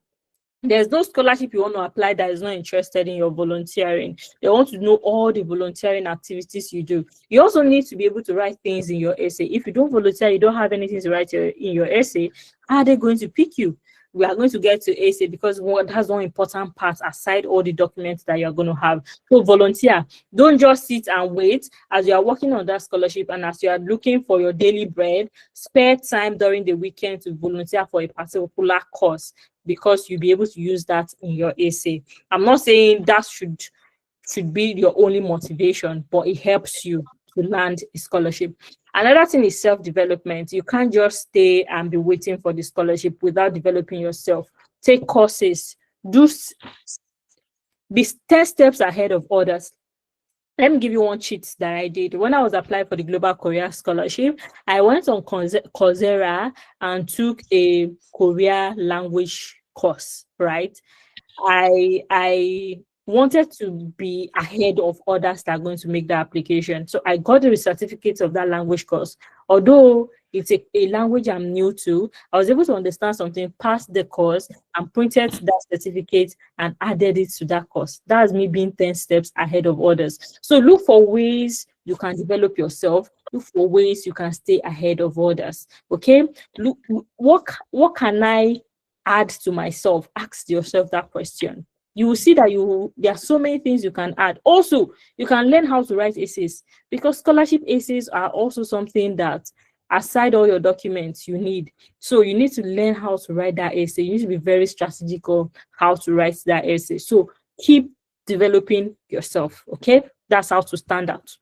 Speaker 1: There's no scholarship you want to apply that is not interested in your volunteering. They want to know all the volunteering activities you do. You also need to be able to write things in your essay. If you don't volunteer, you don't have anything to write in your essay, how are they going to pick you? We are going to get to essay, because that's one important part aside all the documents that you're going to have. So volunteer. Don't just sit and wait as you are working on that scholarship, and as you are looking for your daily bread. Spare time during the weekend to volunteer for a particular course, because you'll be able to use that in your essay. I'm not saying that should be your only motivation, but it helps you to land a scholarship. Another thing is self-development. You can't just stay and be waiting for the scholarship without developing yourself. Take courses, be 10 steps ahead of others. Let me give you one cheat that I did. When I was applying for the Global Korea Scholarship, I went on Coursera and took a Korea language course, right? I wanted to be ahead of others that are going to make the application. So I got the certificate of that language course Although it's a language I'm new to, I was able to understand something, passed the course, and printed that certificate and added it to that course. That's me being 10 steps ahead of others. So look for ways you can develop yourself. Look for ways you can stay ahead of others. Okay? Look, what can I add to myself? Ask yourself that question. You will see that there are so many things you can add. Also, you can learn how to write essays, because scholarship essays are also something that, aside all your documents, you need. So you need to learn how to write that essay. You need to be very strategic on how to write that essay. So keep developing yourself. Okay, that's how to stand out.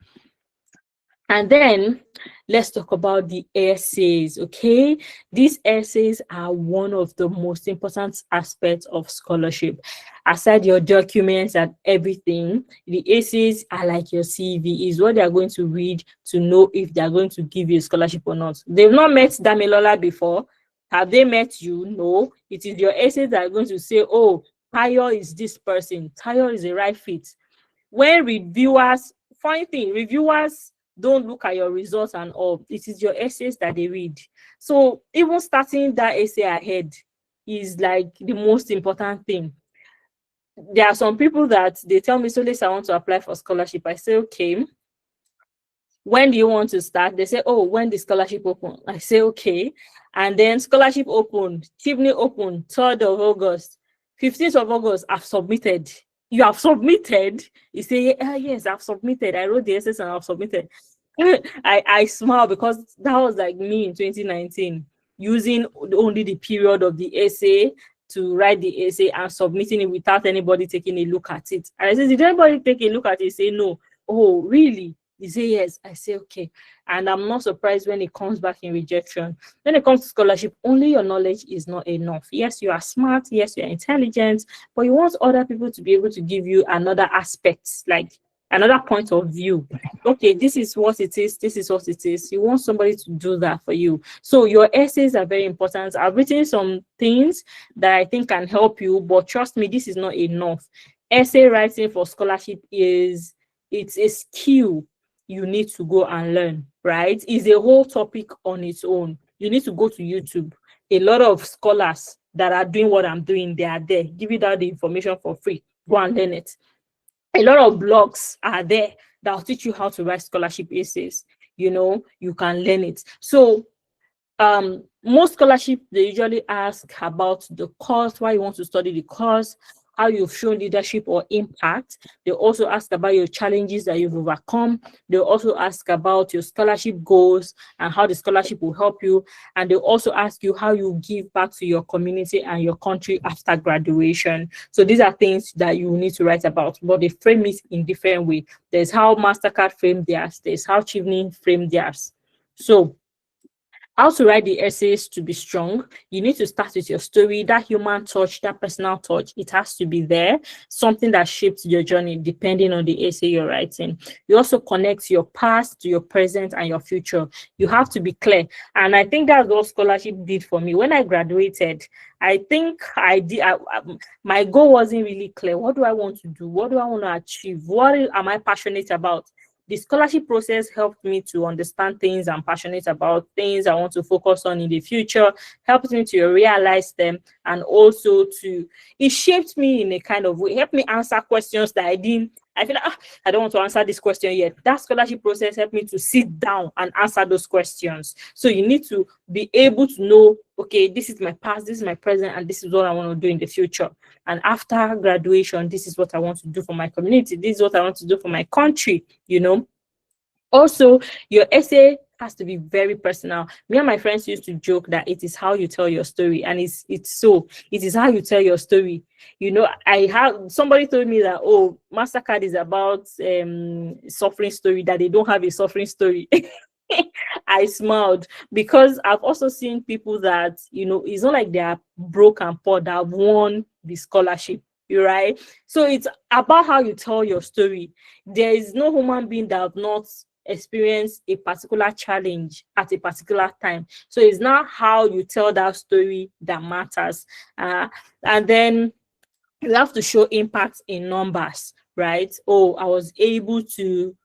Speaker 1: And then let's talk about the essays, okay? These essays are one of the most important aspects of scholarship. Aside your documents and everything, the essays are like your CV, is what they are going to read to know if they are going to give you a scholarship or not. They've not met Damilola before. Have they met you? No. It is your essays that are going to say, oh, Tayo is this person. Tayo is the right fit. When reviewers, funny thing, reviewers don't look at your results and all. It is your essays that they read. So even starting that essay ahead is like the most important thing. There are some people that they tell me, so let's, I want to apply for scholarship. I say, okay, when do you want to start? They say, oh, when the scholarship open? I say, okay. And then scholarship open, Tivni open, 3rd of August, 15th of August, I've submitted. You have submitted? You say, yes, I've submitted. I wrote the essays and I've submitted. I smile, because that was like me in 2019, using only the period of the essay to write the essay and submitting it without anybody taking a look at it. And I said, did anybody take a look at it? Say no. Oh, really? They say yes. I say okay. And I'm not surprised when it comes back in rejection. When it comes to scholarship, only your knowledge is not enough. Yes, you are smart. Yes, you are intelligent, but you want other people to be able to give you another aspect, like another point of view. Okay, this is what it is. This is what it is. You want somebody to do that for you. So your essays are very important. I've written some things that I think can help you, but trust me, this is not enough. Essay writing for scholarship it's a skill you need to go and learn, right? It's a whole topic on its own. You need to go to YouTube. A lot of scholars that are doing what I'm doing, they are there. Give you that the information for free. Go and learn it. A lot of blogs are there that will teach you how to write scholarship essays. You know, you can learn it. So most scholarship, they usually ask about the course, why you want to study the course, how you've shown leadership or impact. They also ask about your challenges that you've overcome. They also ask about your scholarship goals and how the scholarship will help you. And they also ask you how you give back to your community and your country after graduation. So these are things that you need to write about, but they frame it in different way. There's how MasterCard framed theirs. There's how Chivney framed theirs. So how to write the essays to be strong? You need to start with your story, that human touch, that personal touch. It has to be there, something that shapes your journey depending on the essay you're writing. You also connect your past to your present and your future. You have to be clear. And I think that's what scholarship did for me. When I graduated, I think my goal wasn't really clear. What do I want to do? What do I want to achieve? What am I passionate about? The scholarship process helped me to understand things I'm passionate about, things I want to focus on in the future, helped me to realize them, and also it shaped me in a kind of way, helped me answer questions that I feel like, I don't want to answer this question yet. That scholarship process helped me to sit down and answer those questions. So you need to be able to know, okay, this is my past, this is my present, and this is what I want to do in the future. And after graduation, this is what I want to do for my community. This is what I want to do for my country, you know. Also, your essay has to be very personal. Me and my friends used to joke that it is how you tell your story, and it is how you tell your story. You know, somebody told me that, oh, MasterCard is about suffering story, that they don't have a suffering story. I smiled, because I've also seen people that, you know, it's not like they are broke and poor that have won the scholarship. You're right. So it's about how you tell your story. There is no human being that have not experienced a particular challenge at a particular time. So it's not how you tell that story that matters. And then you have to show impact in numbers, right? Oh, I was able to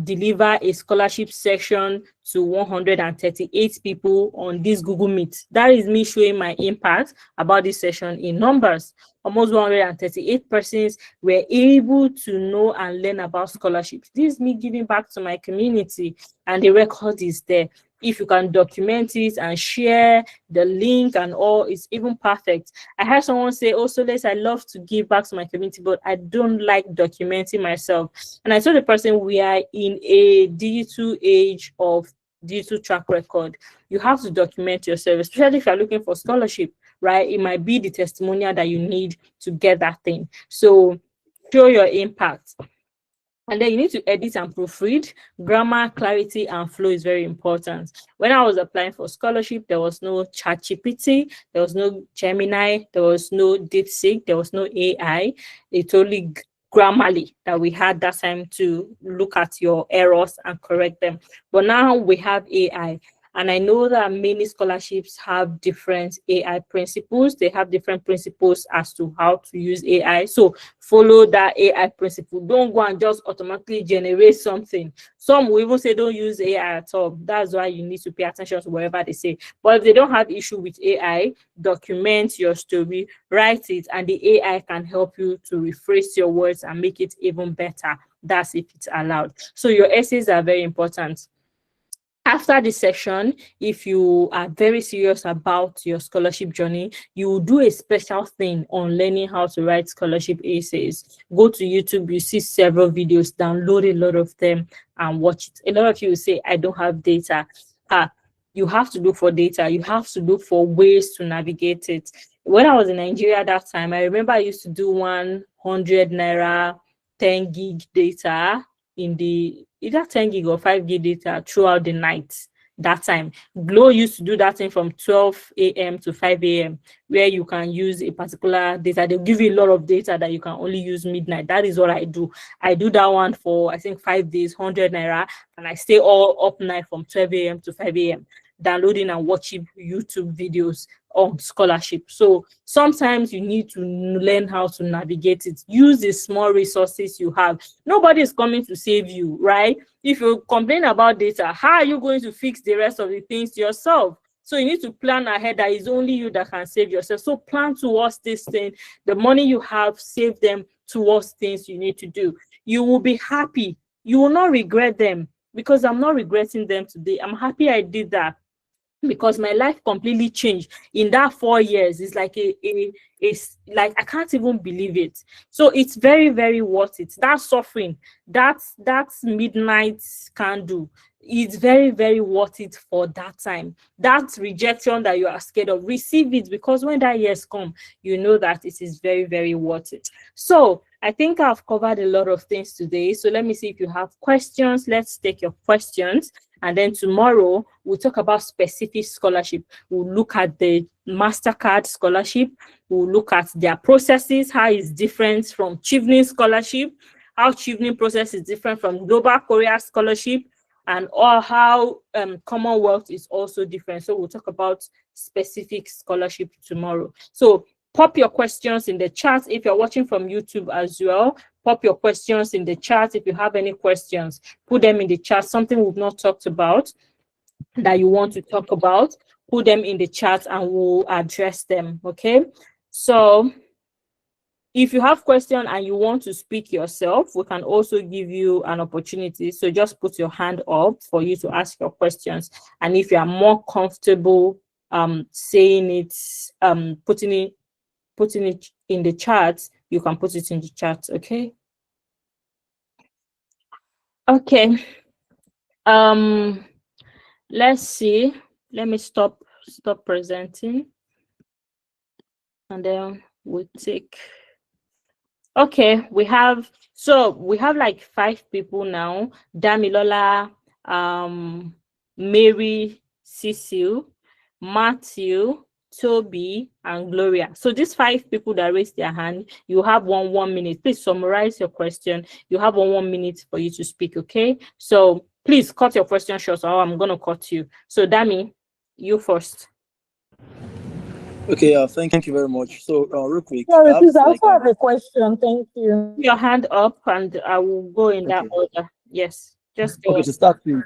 Speaker 1: deliver a scholarship section to 138 people on this Google Meet. That is me showing my impact about this session in numbers. Almost 138 persons were able to know and learn about scholarships. This is me giving back to my community, and the record is there. If you can document it and share the link and all, it's even perfect. I heard someone say, oh, Solace, I love to give back to my community, but I don't like documenting myself. And I told the person, we are in a digital age of digital track record. You have to document yourself, especially if you're looking for scholarship, right? It might be the testimonial that you need to get that thing. So show your impact. And then you need to edit and proofread. Grammar, clarity, and flow is very important. When I was applying for scholarship, there was no ChatGPT, there was no Gemini, there was no DeepSeek, there was no AI. It's only Grammarly that we had that time to look at your errors and correct them. But now we have AI. And I know that many scholarships have different AI principles. They have different principles as to how to use AI. So follow that AI principle. Don't go and just automatically generate something. Some will even say don't use AI at all. That's why you need to pay attention to whatever they say. But if they don't have issue with AI, document your story, write it, and the AI can help you to rephrase your words and make it even better. That's if it's allowed. So your essays are very important. After this session, if you are very serious about your scholarship journey, you will do a special thing on learning how to write scholarship essays. Go to YouTube, you see several videos, download a lot of them and watch it. A lot of you will say, I don't have data. You have to look for data. You have to look for ways to navigate it. When I was in Nigeria that time, I remember I used to do 100 Naira, 10 gig data in the either 10 gig or 5 gig data throughout the night. That time, Glow used to do that thing from 12 a.m. to 5 a.m. where you can use a particular data. They'll give you a lot of data that you can only use midnight. That is what I do. I do that one for, I think, 5 days, 100 Naira, and I stay all up night from 12 a.m. to 5 a.m. downloading and watching YouTube videos on scholarship. So sometimes you need to learn how to navigate it. Use the small resources you have. Nobody is coming to save you, right? If you complain about data, how are you going to fix the rest of the things yourself? So you need to plan ahead that it's only you that can save yourself. So plan towards this thing. The money you have, save them towards things you need to do. You will be happy. You will not regret them, because I'm not regretting them today. I'm happy I did that, because my life completely changed in that 4 years. It's like like I can't even believe it. So it's very, very worth it. That suffering, that's midnight candle, it's very, very worth it for that time. That rejection that you are scared of, receive it, because when that years come, you know that it is very, very worth it. So I think I've covered a lot of things today. So let me see if you have questions. Let's take your questions. And then tomorrow, we'll talk about specific scholarship. We'll look at the MasterCard scholarship. We'll look at their processes, how it's different from Chevening scholarship, how Chevening process is different from Global Korea scholarship, and or how Commonwealth is also different. So we'll talk about specific scholarship tomorrow. So pop your questions in the chat. If you're watching from YouTube as well, pop your questions in the chat. If you have any questions, put them in the chat. Something we've not talked about that you want to talk about, put them in the chat and we'll address them, okay? So if you have questions and you want to speak yourself, we can also give you an opportunity. So just put your hand up for you to ask your questions. And if you are more comfortable saying it, putting it in the chat, you can put it in the chat, okay? Okay. Let's see. Let me stop presenting. And then we'll take. Okay, we have like 5 people now. Damilola, Mary, Cecil, Matthew, Toby, and Gloria. So these 5 people that raised their hand, you have 1 minute. Please summarize your question. You have 1 minute for you to speak, okay? So please cut your question short, or I'm going to cut you. So Dami, you first.
Speaker 3: Okay, thank you very much. So real quick,
Speaker 4: I also have a question. Thank you.
Speaker 1: Your hand up and I will go in that order. Yes, just go.
Speaker 3: Okay, to start with,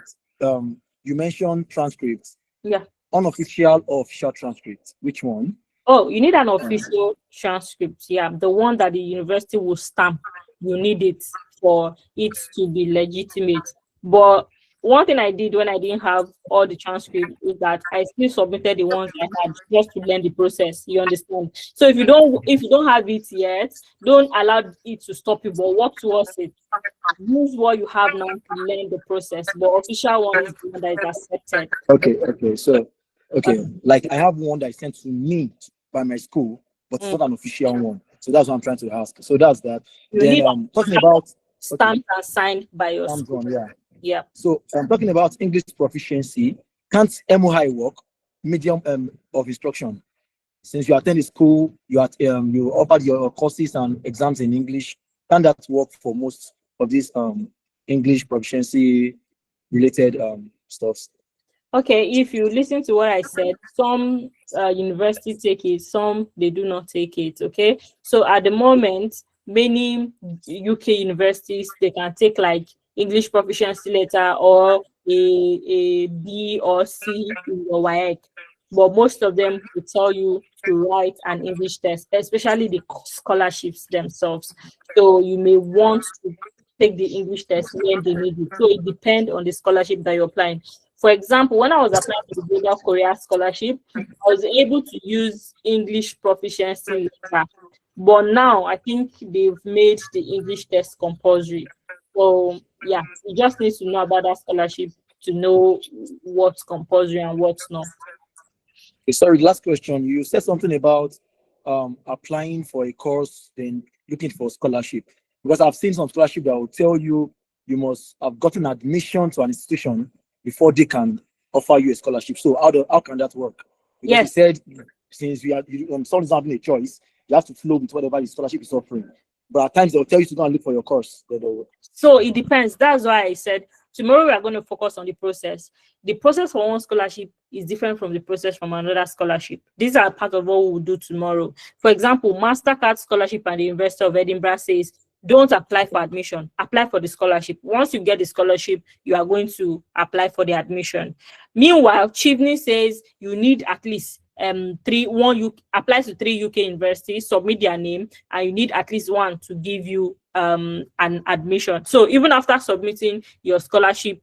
Speaker 3: you mentioned transcripts.
Speaker 1: Yeah.
Speaker 3: Unofficial or official transcripts. Which one?
Speaker 1: Oh, you need an official transcript. Yeah, the one that the university will stamp. You need it for it to be legitimate. But one thing I did when I didn't have all the transcripts is that I still submitted the ones I had just to learn the process. You understand? So if you don't have it yet, don't allow it to stop you, but work towards it. Use what you have now to learn the process. But official one is the one that is accepted.
Speaker 3: Okay. So, like I have one that is sent to me by my school, but it's not an official one. So that's what I'm trying to ask. So that's that.
Speaker 1: You
Speaker 3: Then
Speaker 1: need
Speaker 3: talking about
Speaker 1: stamped and signed by your school.
Speaker 3: yeah.
Speaker 1: Yeah.
Speaker 3: So I'm talking about English proficiency. Can't MOI work? Medium of instruction. Since you attend the school, you offered your courses and exams in English. Can that work for most of these English proficiency related stuffs?
Speaker 1: Okay, if you listen to what I said, some universities take it, some they do not take it. Okay, so at the moment, many UK universities they can take like English proficiency letter or a B or C in your WAEC, but most of them will tell you to write an English test, especially the scholarships themselves. So you may want to take the English test when they need it. So it depends on the scholarship that you're applying. For example, when I was applying for the Global Korea Scholarship, I was able to use English proficiency letter. But now I think they've made the English test compulsory. So yeah, you just need to know about that scholarship to know what's compulsory and what's not.
Speaker 3: Okay, sorry, last question. You said something about applying for a course, then looking for scholarship. Because I've seen some scholarship that will tell you you must have gotten admission to an institution before they can offer you a scholarship. So how can that work? Because you said since someone's not having a choice, you have to flow with whatever the scholarship is offering. But at times they'll tell you to go and look for your course.
Speaker 1: So it depends. That's why I said tomorrow we are going to focus on the process. The process for one scholarship is different from the process from another scholarship. These are part of what we will do tomorrow. For example, MasterCard scholarship and the University of Edinburgh says don't apply for admission, apply for the scholarship. Once you get the scholarship, you are going to apply for the admission. Meanwhile, Chivney says you need at least you apply to 3 UK universities, submit their name, and you need at least one to give you an admission. So even after submitting your scholarship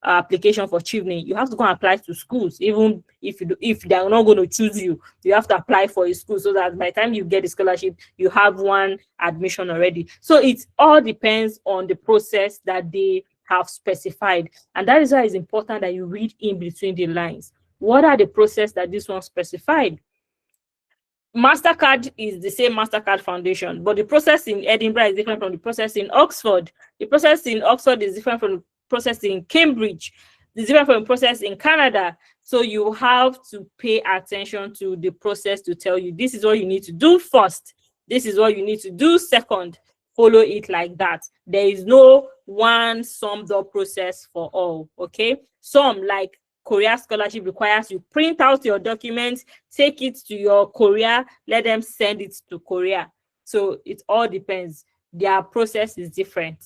Speaker 1: application for Chivney, you have to go and apply to schools. Even if they are not going to choose you, you have to apply for a school so that by the time you get the scholarship, you have one admission already. So it all depends on the process that they have specified, and that is why it's important that you read in between the lines. What are the process that this one specified? MasterCard is the same MasterCard Foundation, but the process in Edinburgh is different from the process in Oxford. The process in Oxford is different from the process in Cambridge. It's different from the process in Canada. So you have to pay attention to the process to tell you this is what you need to do first. This is what you need to do second. Follow it like that. There is no one summed up process for all. Okay. Some like Korea scholarship requires you print out your documents, take it to your Korea, let them send it to Korea. So it all depends. Their process is different.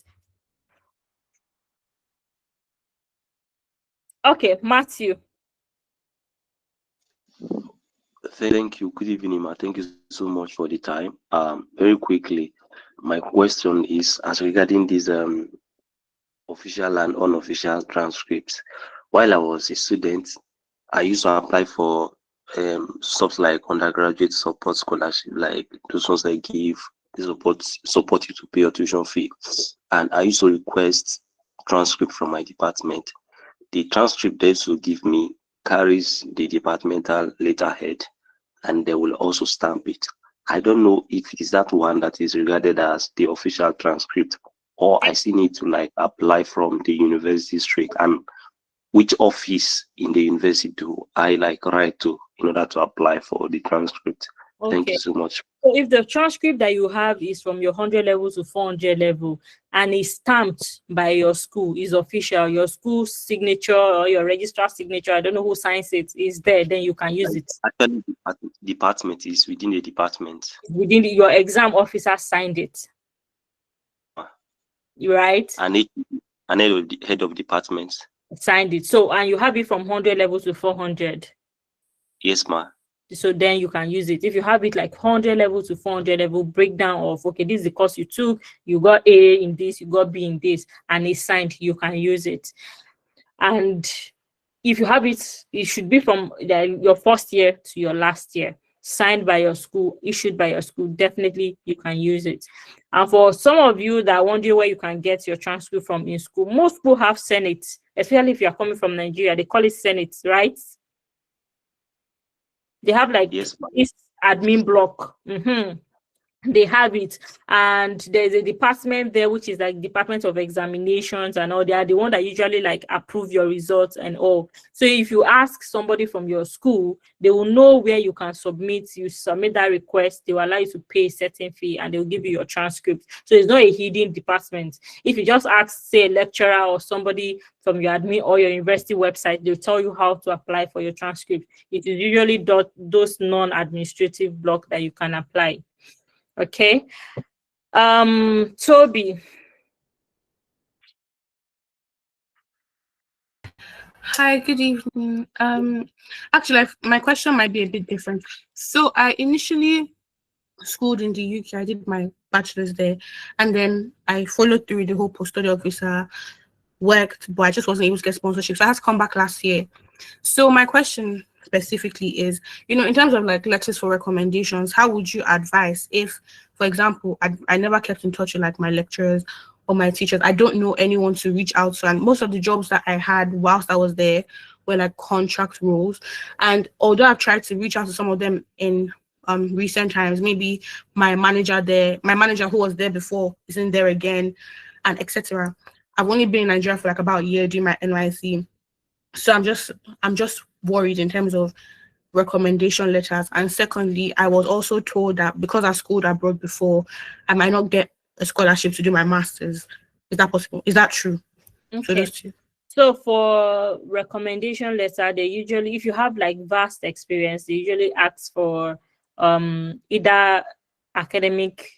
Speaker 1: Okay, Matthew.
Speaker 5: Thank you. Good evening, ma. Thank you so much for the time. Very quickly, my question is as regarding these official and unofficial transcripts. While I was a student, I used to apply for stuff like undergraduate support scholarship, like those ones that give the support you to pay your tuition fee. And I used to request transcript from my department. The transcript they will give me carries the departmental letterhead, and they will also stamp it. I don't know if it is that one that is regarded as the official transcript, or I still need to like apply from the university straight. And which office in the university do I like write to in order to apply for the transcript? Okay. Thank you so much.
Speaker 1: So if the transcript that you have is from your 100 level to 400 level and is stamped by your school, is official, your school signature or your registrar signature, I don't know who signs it, is there, then you can use it.
Speaker 5: Actually, department is within the department.
Speaker 1: Within your exam officer signed it. Right?
Speaker 5: And head of departments.
Speaker 1: signed it. So, and you have it from 100 level to 400.
Speaker 5: Yes, ma.
Speaker 1: So then you can use it. If you have it like 100 level to 400 level, breakdown of, okay, this is the course you took, you got A in this, you got B in this, and it's signed, you can use it. And if you have it, it should be from your first year to your last year, signed by your school, issued by your school. Definitely you can use it. And for some of you that wonder where you can get your transcript from in school, most schools have Senate, especially if you are coming from Nigeria, they call it Senate, right? They have like
Speaker 5: Yes,
Speaker 1: this admin block. They have it, and there's a department there which is like Department of Examinations and all. They are the one that usually like approve your results and all. So if you ask somebody from your school, they will know where you can submit. You submit that request, they will allow you to pay a certain fee, and they'll give you your transcript. So it's not a hidden department. If you just ask, say, a lecturer or somebody from your admin or your university website, they'll tell you how to apply for your transcript. It is usually those non-administrative block that you can apply. Okay. Toby.
Speaker 6: Hi, good evening. Actually, my question might be a bit different. So I initially schooled in the UK. I did my bachelor's there, and then I followed through the whole post-study visa, worked, but I just wasn't able to get sponsorship. So I had to come back last year. So my question specifically is, in terms of like letters for recommendations, how would you advise if, for example, I never kept in touch with like my lecturers or my teachers? I don't know anyone to reach out to, and most of the jobs that I had whilst I was there were like contract roles. And although I've tried to reach out to some of them in recent times, maybe my manager who was there before isn't there again, and etc. I've only been in Nigeria for like about a year doing my NYC. So I'm just worried in terms of recommendation letters. And secondly, I was also told that because I schooled abroad before, I might not get a scholarship to do my master's. Is that possible? Is that true?
Speaker 1: Okay.
Speaker 6: So those two.
Speaker 1: So for recommendation letter, they usually, if you have like vast experience, they usually ask for either academic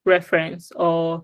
Speaker 1: reference or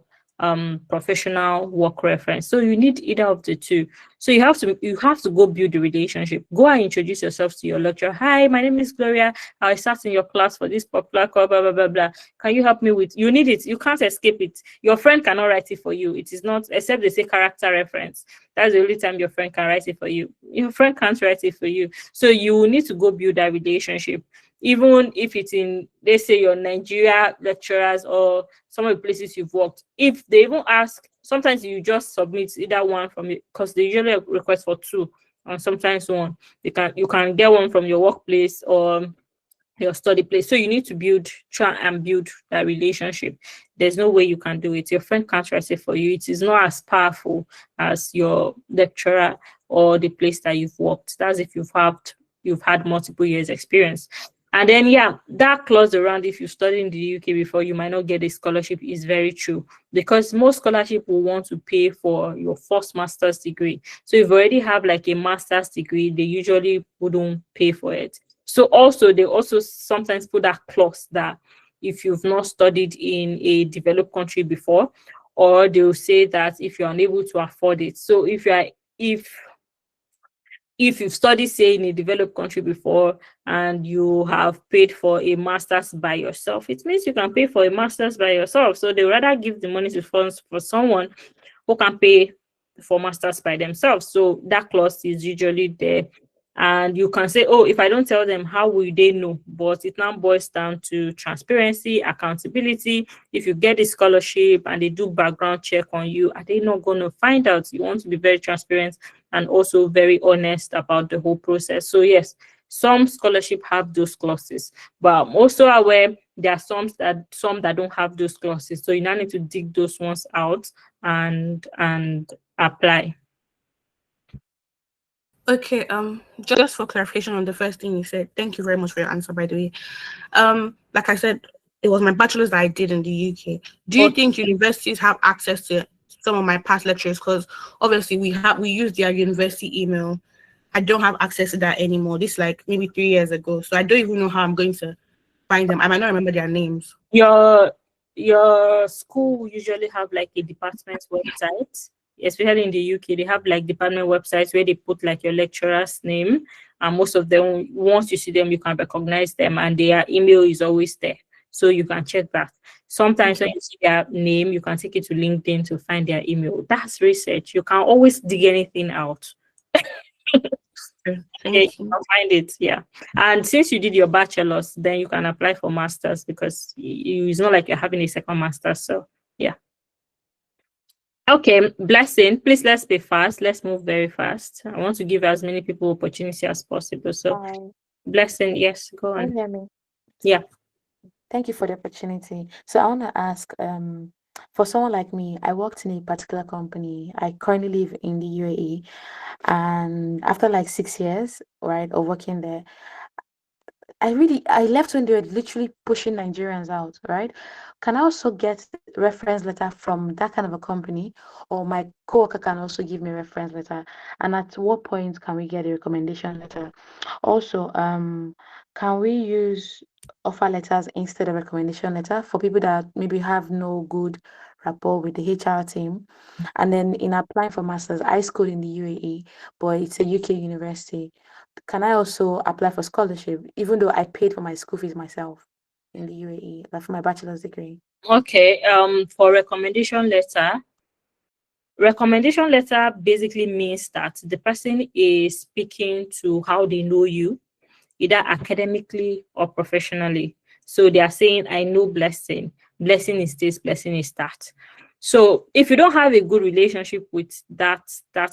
Speaker 1: professional work reference. So you need either of the two. So you have to go build the relationship. Go and introduce yourself to your lecturer. Hi, my name is Gloria. I sat in your class for this popular course, blah blah blah blah. Can you help me with? You need it. You can't escape it. Your friend cannot write it for you. It is not, except they say character reference. That's the only time your friend can write it for you. Your friend can't write it for you. So you need to go build that relationship. Even if it's in, let's say, your Nigeria lecturers or some of the places you've worked, if they even ask, sometimes you just submit either one from it, because they usually request for two and sometimes one. You can get one from your workplace or your study place. So you need to try and build that relationship. There's no way you can do it. Your friend can't write it for you. It is not as powerful as your lecturer or the place that you've worked. That's if you've had multiple years experience. And then, yeah, that clause around if you study in the UK before, you might not get a scholarship is very true, because most scholarship will want to pay for your first master's degree. So if you already have like a master's degree, they usually wouldn't pay for it. So also, they also sometimes put that clause that if you've not studied in a developed country before, or they'll say that if you're unable to afford it. So if you've studied, say, in a developed country before and you have paid for a master's by yourself, it means you can pay for a master's by yourself. So they rather give the money to funds for someone who can pay for masters by themselves. So that clause is usually there. And you can say, oh, if I don't tell them, how will they know? But it now boils down to transparency, accountability. If you get a scholarship and they do background check on you, are they not going to find out? You want to be very transparent and also very honest about the whole process. So yes, some scholarship have those clauses, but I'm also aware there are some that don't have those clauses. So you now need to dig those ones out and apply.
Speaker 6: Okay, just for clarification on the first thing you said, thank you very much for your answer, by the way. Like I said, it was my bachelor's that I did in the UK. Do you think universities have access to some of my past lectures? Because obviously we use their university email. I don't have access to that anymore. This like maybe 3 years ago. So I don't even know how I'm going to find them. I might not remember their names.
Speaker 1: Your school usually have like a department website. especially in the UK, they have like department websites where they put like your lecturer's name, and most of them, once you see them, you can recognize them, and their email is always there, so you can check that. Sometimes when you see their name, you can take it to LinkedIn to find their email. That's research. You can always dig anything out.
Speaker 6: Thank
Speaker 1: Okay, you
Speaker 6: you.
Speaker 1: can find it, yeah. And since you did your bachelor's, then you can apply for master's, because it's not like you're having a second master's. So yeah. Okay, Blessing, please, let's be fast. Let's move very fast. I want to give as many people opportunity as possible. So
Speaker 7: Hi,
Speaker 1: Blessing, yes, go
Speaker 7: can you
Speaker 1: on.
Speaker 7: hear me?
Speaker 1: Yeah.
Speaker 7: Thank you for the opportunity. So I want to ask, for someone like me, I worked in a particular company. I currently live in the UAE, and after like 6 years, right, of working there, I left when they were literally pushing Nigerians out, right? Can I also get reference letter from that kind of a company, or my coworker can also give me a reference letter? And at what point can we get a recommendation letter? Also, can we use offer letters instead of recommendation letter for people that maybe have no good rapport with the HR team? And then in applying for masters, I schooled in the UAE, but it's a UK university. Can I also apply for scholarship, even though I paid for my school fees myself in the UAE, like for my bachelor's degree?
Speaker 1: Okay. For recommendation letter basically means that the person is speaking to how they know you, either academically or professionally. So they are saying, I know Blessing. Blessing is this, Blessing is that. So if you don't have a good relationship with that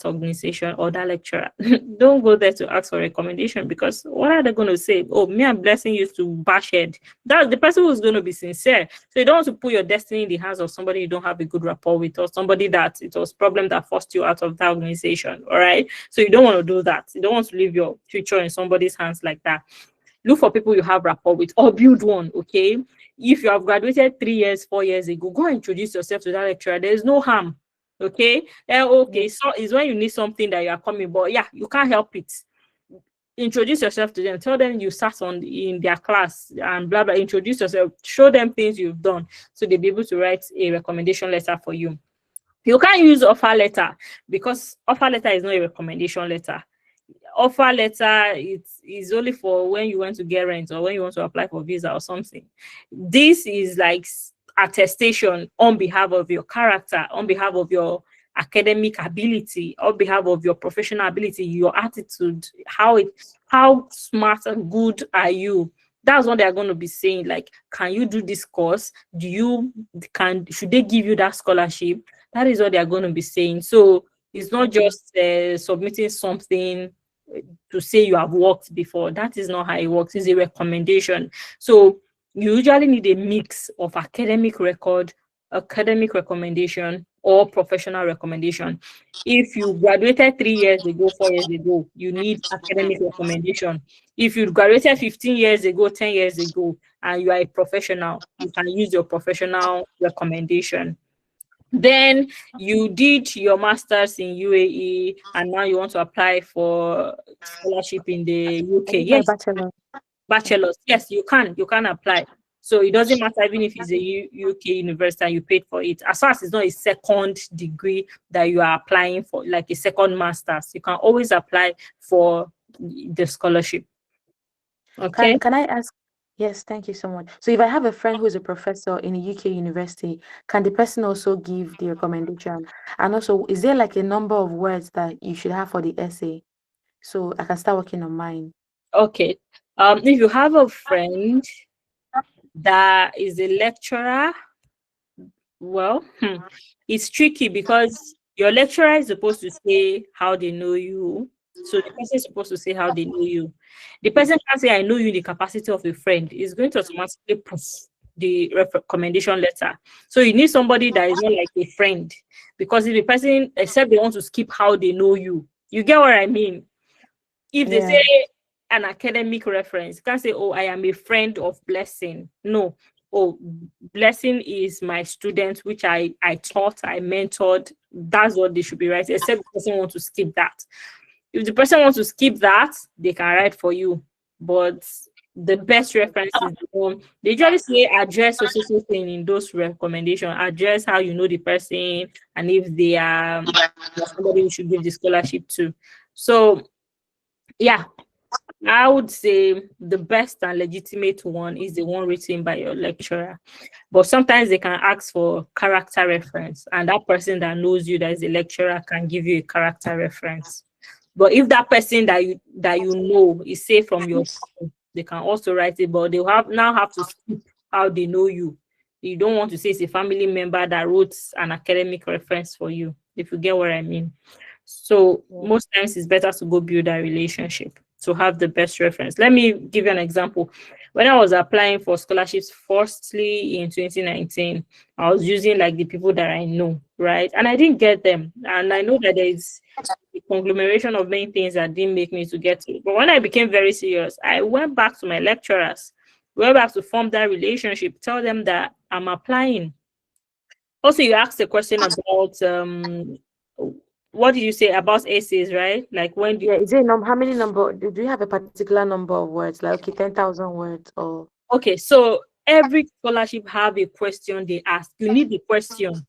Speaker 1: organization or that lecturer, don't go there to ask for recommendation, because what are they going to say? Oh, me and Blessing used to bash head. That's the person who's going to be sincere. So you don't want to put your destiny in the hands of somebody you don't have a good rapport with, or somebody that it was problem that forced you out of that organization. All right. So you don't want to do that. You don't want to leave your future in somebody's hands like that. Look for people you have rapport with, or build one. Okay. If you have graduated 3 years, 4 years ago, go and introduce yourself to that lecturer. There's no harm. Okay. Okay. So it's when you need something that you are coming, but yeah, you can't help it. Introduce yourself to them. Tell them you sat in their class and blah blah. Introduce yourself. Show them things you've done, so they'll be able to write a recommendation letter for you. You can't use offer letter, because offer letter is not a recommendation letter. Offer letter is only for when you want to get rent, or when you want to apply for visa or something. This is like attestation on behalf of your character, on behalf of your academic ability, on behalf of your professional ability, your attitude, how smart and good are you. That's what they're going to be saying. Like, can you do this course? Should they give you that scholarship? That is what they're going to be saying. So it's not just submitting something to say you have worked before. That is not how it works. It's a recommendation. So you usually need a mix of academic record, academic recommendation, or professional recommendation. If you graduated 3 years ago, 4 years ago, you need academic recommendation. If you graduated 15 years ago, 10 years ago, and you are a professional, you can use your professional recommendation. Then you did your master's in UAE, and now you want to apply for scholarship in the UK. Yes, bachelor's. Yes, you can apply. So it doesn't matter even if it's a UK university and you paid for it. As far as it's not a second degree that you are applying for, like a second master's, you can always apply for the scholarship. Okay.
Speaker 7: Can I ask? Yes, thank you so much. So if I have a friend who is a professor in a UK university, can the person also give the recommendation? And also, is there like a number of words that you should have for the essay, so I can start working on mine?
Speaker 1: Okay. If you have a friend that is a lecturer, well, it's tricky, because your lecturer is supposed to say how they know you. So the person is supposed to say how they know you. The person can't say, I know you in the capacity of a friend. It's going to automatically put the recommendation letter. So you need somebody that is not like a friend, because if the person, except they want to skip how they know you, you get what I mean? If they say an academic reference, you can't say, oh, I am a friend of Blessing. No. Oh, Blessing is my student, which I taught, I mentored. That's what they should be writing, except the person wants to skip that. If the person wants to skip that, they can write for you. But the best reference is the one. They usually say address or social thing in those recommendations. Address how you know the person and if they are somebody you should give the scholarship to. So yeah, I would say the best and legitimate one is the one written by your lecturer. But sometimes they can ask for character reference, and that person that knows you that is a lecturer can give you a character reference. But if that person that you know is say from your school, they can also write it, but they have to skip how they know you. You don't want to say it's a family member that wrote an academic reference for you, if you get what I mean. So most times it's better to go build a relationship to have the best reference. Let me give you an example. When I was applying for scholarships, firstly in 2019, I was using like the people that I know, right? And I didn't get them. And I know that there is a conglomeration of many things that didn't make me to get it. But when I became very serious, I went back to my lecturers, went back to form that relationship, tell them that I'm applying. Also, you asked a question about what did you say about essays, right? Like when do you...
Speaker 7: Yeah, is it how many number? Do you have a particular number of words? Like, okay, 10,000 words or...
Speaker 1: Okay, so every scholarship have a question they ask. You need the question.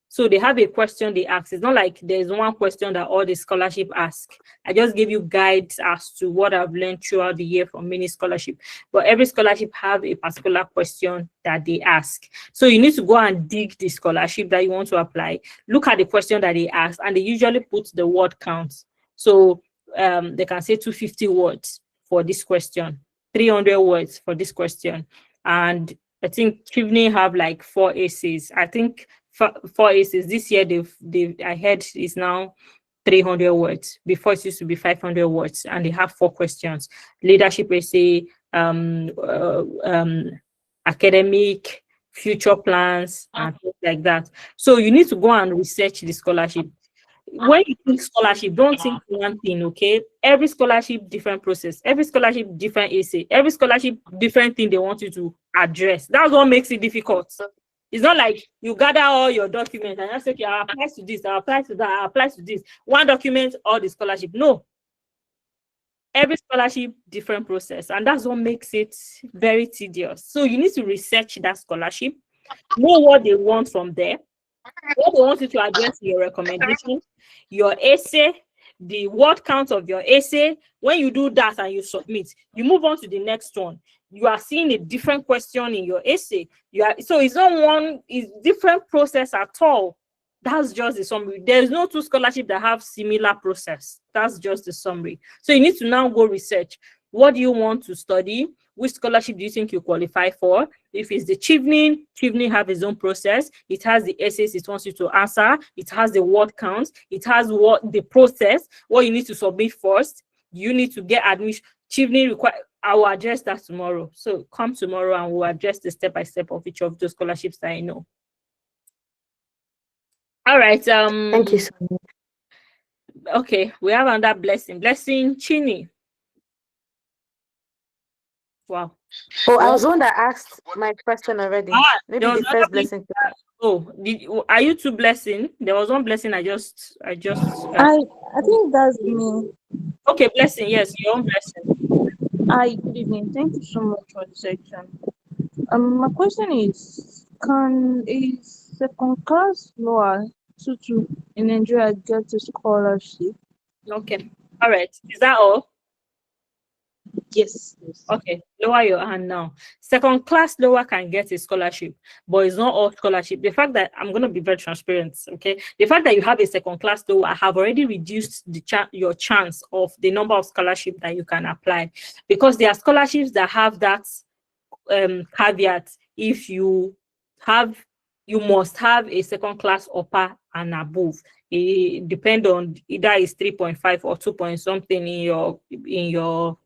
Speaker 1: So they have a question they ask. It's not like there's one question that all the scholarship ask. I just give you guides as to what I've learned throughout the year from many scholarship. But every scholarship have a particular question that they ask. So you need to go and dig the scholarship that you want to apply. Look at the question that they ask, and they usually put the word count. So they can say 250 words for this question, 300 words for this question. And I think Chivney have like 4 essays. I think 4 essays this year. I heard is now 300 words. Before it used to be 500 words, and they have 4 questions: leadership essay, academic, future plans, and things like that. So you need to go and research the scholarship. When you think scholarship, don't think one thing, okay? Every scholarship, different process. Every scholarship, different essay. Every scholarship, different thing they want you to address. That's what makes it difficult. It's not like you gather all your documents and just say, okay, I apply to this, I apply to that, I apply to this. One document, all the scholarship. No. Every scholarship, different process. And that's what makes it very tedious. So you need to research that scholarship, know what they want from there, what they want you to address in your recommendation, your essay, the word count of your essay. When you do that and you submit, you move on to the next one. You are seeing a different question in your essay. So it's not it's different process at all. That's just the summary. There's no 2 scholarships that have similar process. That's just the summary. So you need to now go research. What do you want to study? Which scholarship do you think you qualify for? If it's the Chivney have its own process. It has the essays it wants you to answer. It has the word counts. It has the process, what you need to submit first. You need to get admission. Chivney require. I will address that tomorrow. So come tomorrow and we'll address the step-by-step of each of those scholarships that I know. All right.
Speaker 7: Thank you so much.
Speaker 1: Okay, we have another blessing. Blessing Chini. Wow.
Speaker 7: Oh, I was the one that asked my question already. Maybe the first blessing.
Speaker 1: Oh, are you 2 blessing? There was one blessing I just
Speaker 4: I think that's me.
Speaker 1: Okay, blessing. Yes, your own blessing.
Speaker 4: Hi, good evening. Thank you so much for the section. My question is, can a second class lower tutu in Nigeria get a scholarship?
Speaker 1: Okay. All right. Is that all?
Speaker 4: Yes.
Speaker 1: Okay, lower your hand now. Second class lower can get a scholarship, but it's not all scholarship. The fact that I'm going to be very transparent, okay? The fact that you have a second class lower have already reduced your chance of the number of scholarships that you can apply, because there are scholarships that have that caveat. If you must have a second class upper and above. It depends on either it's 3.5 or 2 point something in your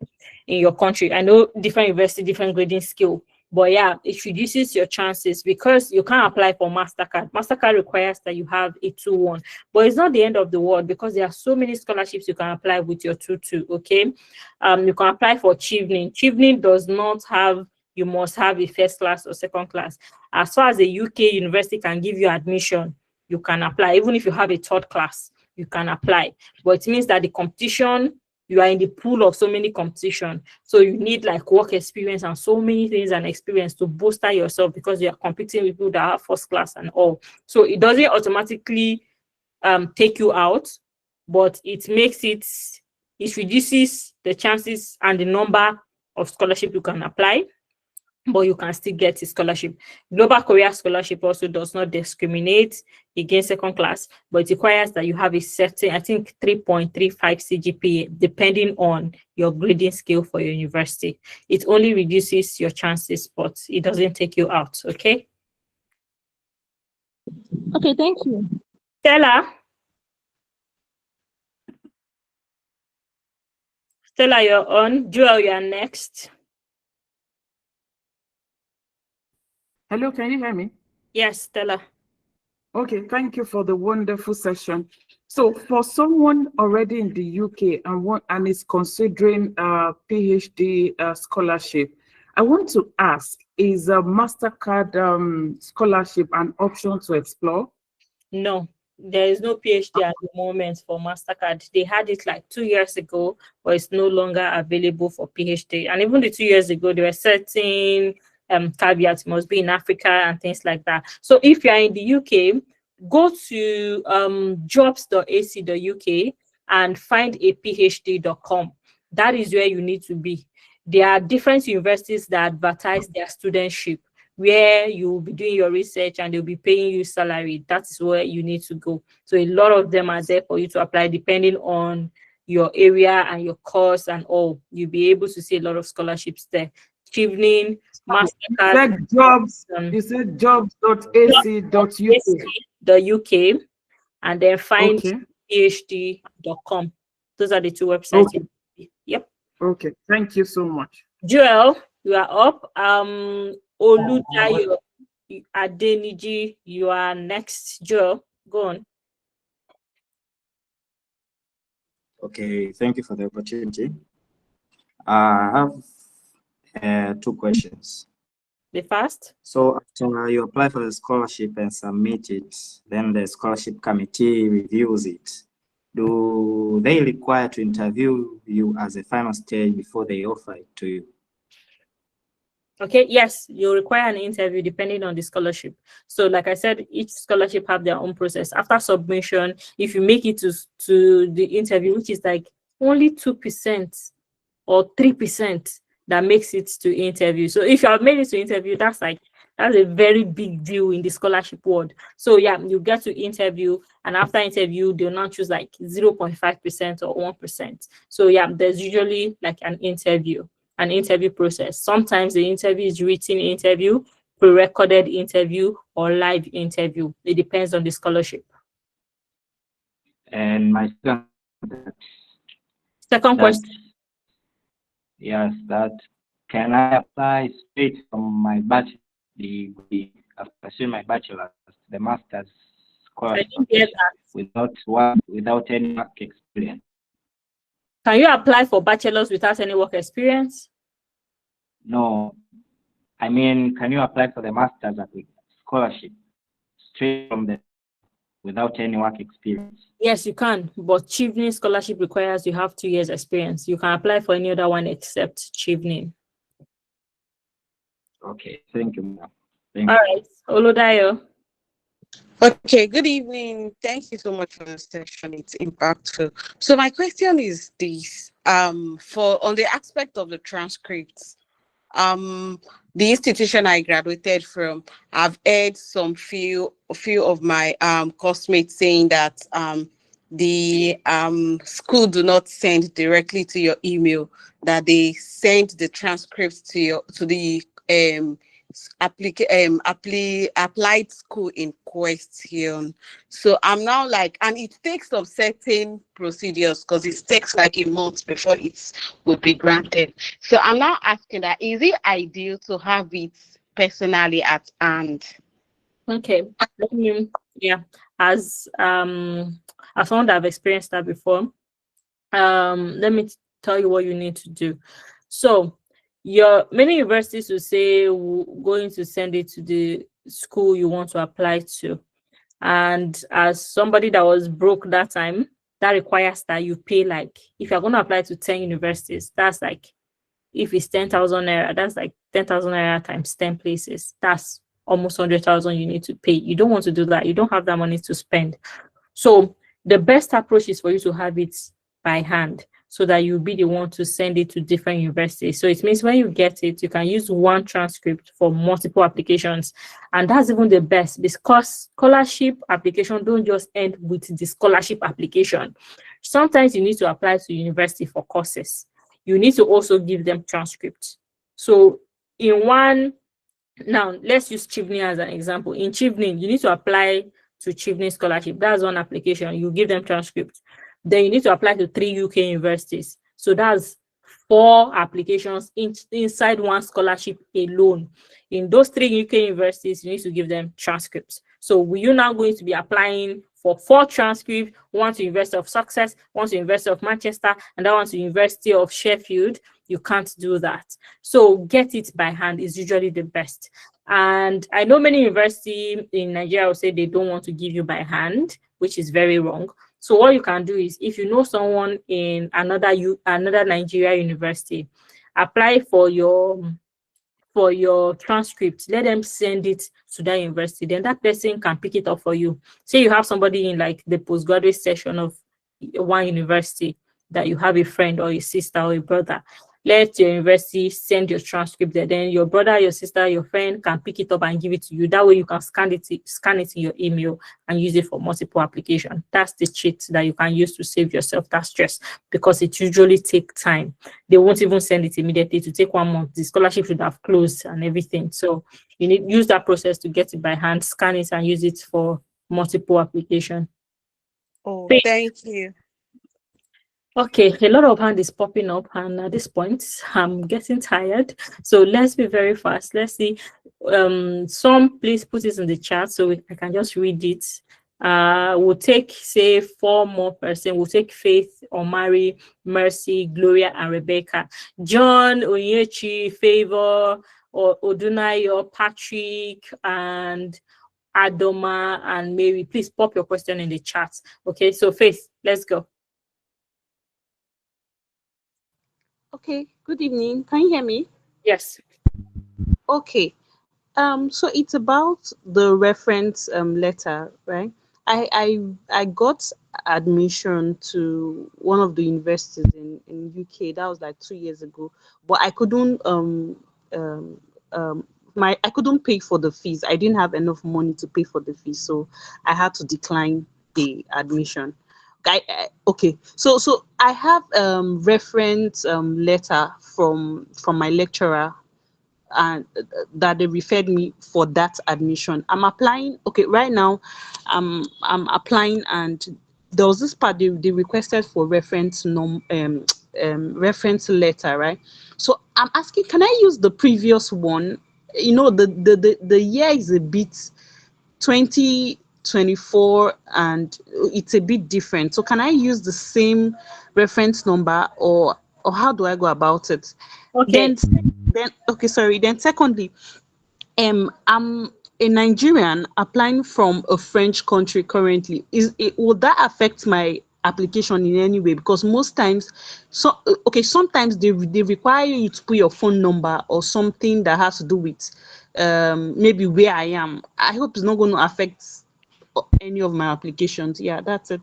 Speaker 1: country. I know different university, different grading skill, but yeah, it reduces your chances because you can't apply for MasterCard. MasterCard requires that you have a 2-1, but it's not the end of the world because there are so many scholarships you can apply with your 2-2. Okay, you can apply for Chivney. Chivney does not have. You must have a first class or second class. As far as the UK university can give you admission, you can apply. Even if you have a 3rd class, you can apply. But it means that the competition you are in the pool of so many competition. So you need like work experience and so many things and experience to bolster yourself because you are competing with people that are first class and all. So it doesn't automatically take you out, but it reduces the chances and the number of scholarship you can apply, but you can still get a scholarship. Global Career Scholarship also does not discriminate against second class, but it requires that you have a certain, I think, 3.35 CGPA, depending on your grading scale for your university. It only reduces your chances, but it doesn't take you out, okay?
Speaker 4: Okay, thank you.
Speaker 1: Stella, you're on. Joel, you're next.
Speaker 8: Hello, can you hear me?
Speaker 1: Yes, Stella.
Speaker 8: Okay, thank you for the wonderful session. So for someone already in the UK and is considering a PhD scholarship, I want to ask, is a MasterCard scholarship an option to explore?
Speaker 1: No, there is no PhD at the moment for MasterCard. They had it like 2 years ago, but it's no longer available for PhD. And even the 2 years ago, there were certain caveats, must be in Africa and things like that. So if you're in the UK, go to jobs.ac.uk and find a phd.com. That is where you need to be. There are different universities that advertise their studentship, where you'll be doing your research and they'll be paying you salary. That is where you need to go. So a lot of them are there for you to apply depending on your area and your course and all. You'll be able to see a lot of scholarships there. Chevening, MasterCard.
Speaker 8: You said jobs.ac.uk.
Speaker 1: The UK, and then find
Speaker 8: Okay.
Speaker 1: phd.com. Those are the two websites.
Speaker 8: Okay.
Speaker 1: Yep.
Speaker 8: Okay, thank you so much.
Speaker 1: Joel, you are up. Oludayo Adeniji, you are next. Joel, go on.
Speaker 9: Okay, thank you for the opportunity. I have 2 questions.
Speaker 1: The first?
Speaker 9: So after you apply for the scholarship and submit it, then the scholarship committee reviews it. Do they require to interview you as a final stage before they offer it to you?
Speaker 1: Okay, yes, you require an interview depending on the scholarship. So like I said, each scholarship have their own process. After submission, if you make it to the interview, which is like only 2% or 3% that makes it to interview. So if you have made it to interview, that's a very big deal in the scholarship world. So yeah, you get to interview, and after interview, they'll not choose like 0.5% or 1%. So yeah, there's usually like an interview process. Sometimes the interview is written interview, pre-recorded interview, or live interview. It depends on the scholarship.
Speaker 9: And my
Speaker 1: second question.
Speaker 9: Yes, that can I apply straight from my bachelor degree after pursuing my bachelor's to the master's scholarship without any work experience?
Speaker 1: Can you apply for bachelor's without any work experience?
Speaker 9: No, I mean, can you apply for the master's scholarship straight from the without any work experience?
Speaker 1: Yes, you can, but Chevening scholarship requires you have 2 years experience. You can apply for any other one except Chevening.
Speaker 9: Okay, thank you.
Speaker 1: All right, Oludayo.
Speaker 10: Okay, good evening. Thank you so much for the session. It's impactful. So my question is this: for on the aspect of the transcripts, the institution I graduated from, I've heard few of my classmates saying that the school do not send directly to your email, that they send the transcripts to the applied school in question. So I'm now like, and it takes some certain procedures because it takes like a month before it would be granted. So I'm now asking that, is it ideal to have it personally at hand?
Speaker 1: Okay, as someone that have experienced that before, let me tell you what you need to do. So many universities will say we're going to send it to the school you want to apply to. And as somebody that was broke that time, that requires that you pay, like, if you're going to apply to 10 universities, that's like, if it's 10,000 naira, that's like 10,000 naira times 10 places. That's almost 100,000 you need to pay. You don't want to do that. You don't have that money to spend. So the best approach is for you to have it by hand, so that you'll be the one to send it to different universities. So it means when you get it, you can use one transcript for multiple applications. And that's even the best, because scholarship application don't just end with the scholarship application. Sometimes you need to apply to university for courses. You need to also give them transcripts. So in one, now let's use Chevening as an example. In Chevening, you need to apply to Chevening scholarship. That's one application. You give them transcripts. Then you need to apply to 3 UK universities. So that's 4 applications inside one scholarship alone. In those 3 UK universities, you need to give them transcripts. So you're now going to be applying for 4 transcripts, one to University of Sussex, one to University of Manchester, and that one to University of Sheffield. You can't do that. So get it by hand is usually the best. And I know many universities in Nigeria will say they don't want to give you by hand, which is very wrong. So what you can do is, if you know someone in another Nigeria university, apply for your transcript. Let them send it to that university. Then that person can pick it up for you. Say you have somebody in like the postgraduate session of one university, that you have a friend or a sister or a brother. Let your university send your transcript there. Then your brother, your sister, your friend can pick it up and give it to you. That way you can scan it in your email and use it for multiple applications. That's the cheat that you can use to save yourself that stress, because it usually takes time. They won't even send it immediately. To take 1 month. The scholarship should have closed and everything. So you need use that process to get it by hand, scan it, and use it for multiple applications.
Speaker 10: Oh, thank you.
Speaker 1: Okay, a lot of hand is popping up, and at this point, I'm getting tired. So let's be very fast. Let's see. Some, please put it in the chat so I can just read it. We'll take, say, 4 more person. We'll take Faith, Omari, Mercy, Gloria, and Rebecca. John, Onyechi, Favor, Odunayo, Patrick, and Adoma, and Mary. Please pop your question in the chat. Okay, so Faith, let's go.
Speaker 10: Okay, good evening. Can you hear me?
Speaker 1: Yes.
Speaker 10: Okay. So it's about the reference letter, right? I got admission to one of the universities in UK. That was like 2 years ago, but I couldn't I couldn't pay for the fees. I didn't have enough money to pay for the fees, so I had to decline the admission. Okay, so I have reference letter from my lecturer, and that they referred me for that admission. I'm applying. Okay, right now I'm applying, and there was this part they requested for reference reference letter, right? So I'm asking, can I use the previous one? You know, the year is a bit 2024, and it's a bit different. So can I use the same reference number, or how do I go about it?
Speaker 1: Okay.
Speaker 10: Then okay, sorry. Then secondly, I'm a Nigerian applying from a French country currently. Would that affect my application in any way? Because most times, sometimes they require you to put your phone number or something that has to do with maybe where I am. I hope it's not going to affect any of my applications. Yeah, that's it.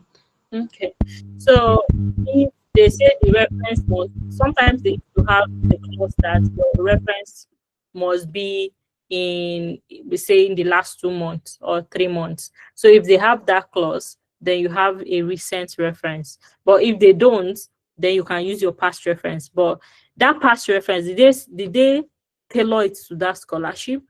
Speaker 1: Okay. So if they say the reference must, sometimes they have the clause that the reference must be in, we say, in the last 2 months or 3 months. So if they have that clause, then you have a recent reference. But if they don't, then you can use your past reference. But that past reference, did they tailor it to that scholarship?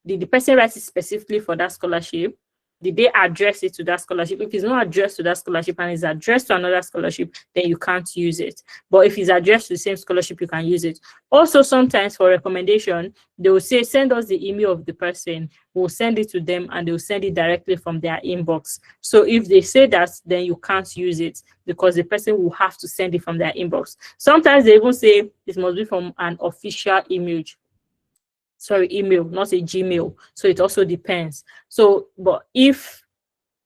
Speaker 1: Did the person write it specifically for that scholarship? Did they address it to that scholarship? If it's not addressed to that scholarship and it's addressed to another scholarship, then you can't use it. But if it's addressed to the same scholarship, you can use it. Also, sometimes for recommendation, they will say, send us the email of the person. We'll send it to them, and they'll send it directly from their inbox. So if they say that, then you can't use it, because the person will have to send it from their inbox. Sometimes they even say it must be from an official email, not a Gmail. So it also depends. So, but if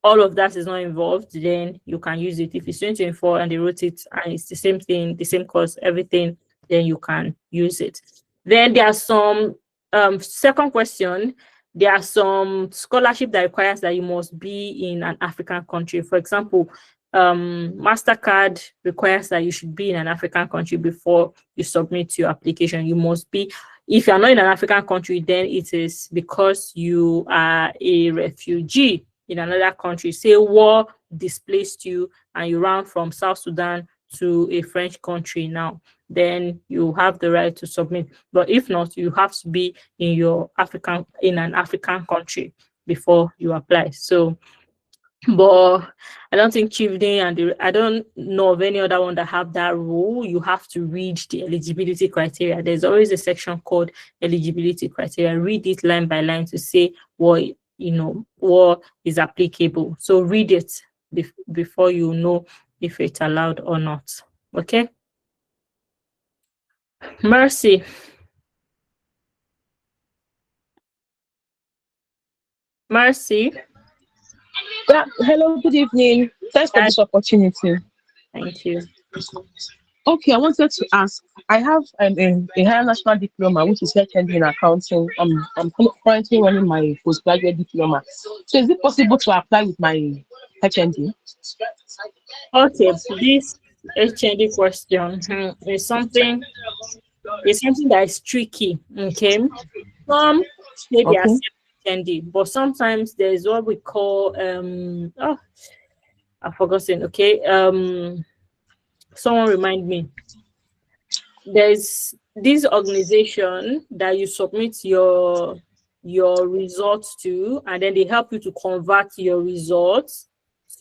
Speaker 1: all of that is not involved, then you can use it. If it's 2024 and they wrote it and it's the same thing, the same course, everything, then you can use it. Then there are some second question. There are some scholarship that requires that you must be in an African country. For example, MasterCard requires that you should be in an African country before you submit your application. You must be. If you're not in an African country, then it is because you are a refugee in another country. Say war displaced you and you ran from South Sudan to a French country now, then you have the right to submit. But if not, you have to be in an African country before you apply. So, but I don't think Chieftain and I don't know of any other one that have that rule. You have to read the eligibility criteria. There's always a section called eligibility criteria. Read it line by line to say what is applicable. So read it before you know if it's allowed or not. Okay. Mercy. Mercy.
Speaker 11: Yeah, hello, good evening. Thanks for this opportunity.
Speaker 1: Thank you.
Speaker 11: Okay, I wanted to ask. I have a higher national diploma, which is HND in accounting. I'm currently running my postgraduate diploma. So is it possible to apply with my HND?
Speaker 1: Okay, this HND question is something that is tricky. Okay, some maybe
Speaker 11: Okay.
Speaker 1: HND, but sometimes there is what we call I've forgotten. Okay, someone remind me. There's this organization that you submit your results to, and then they help you to convert your results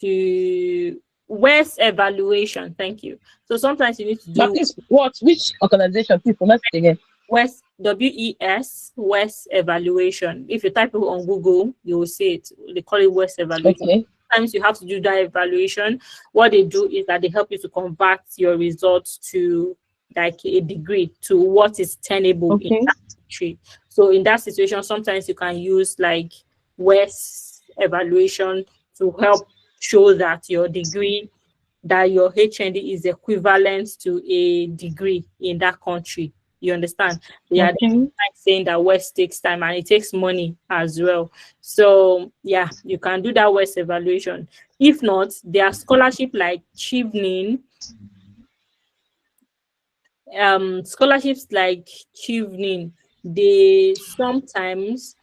Speaker 1: to WES evaluation. Thank you. So sometimes you need to do.
Speaker 11: Which organization? Please pronounce it again.
Speaker 1: WES, WES, WES evaluation. If you type it on Google, you will see it. They call it WES evaluation.
Speaker 11: Okay.
Speaker 1: Sometimes you have to do that evaluation. What they do is that they help you to convert your results to like a degree to what is tenable in that country. So in that situation, sometimes you can use like WES evaluation to help show that your degree, that your HND is equivalent to a degree in that country. You understand? Yeah, saying that WES takes time and it takes money as well. So yeah, you can do that WES evaluation. If not, there are scholarship like Chevening. Scholarships like Chevening, they sometimes,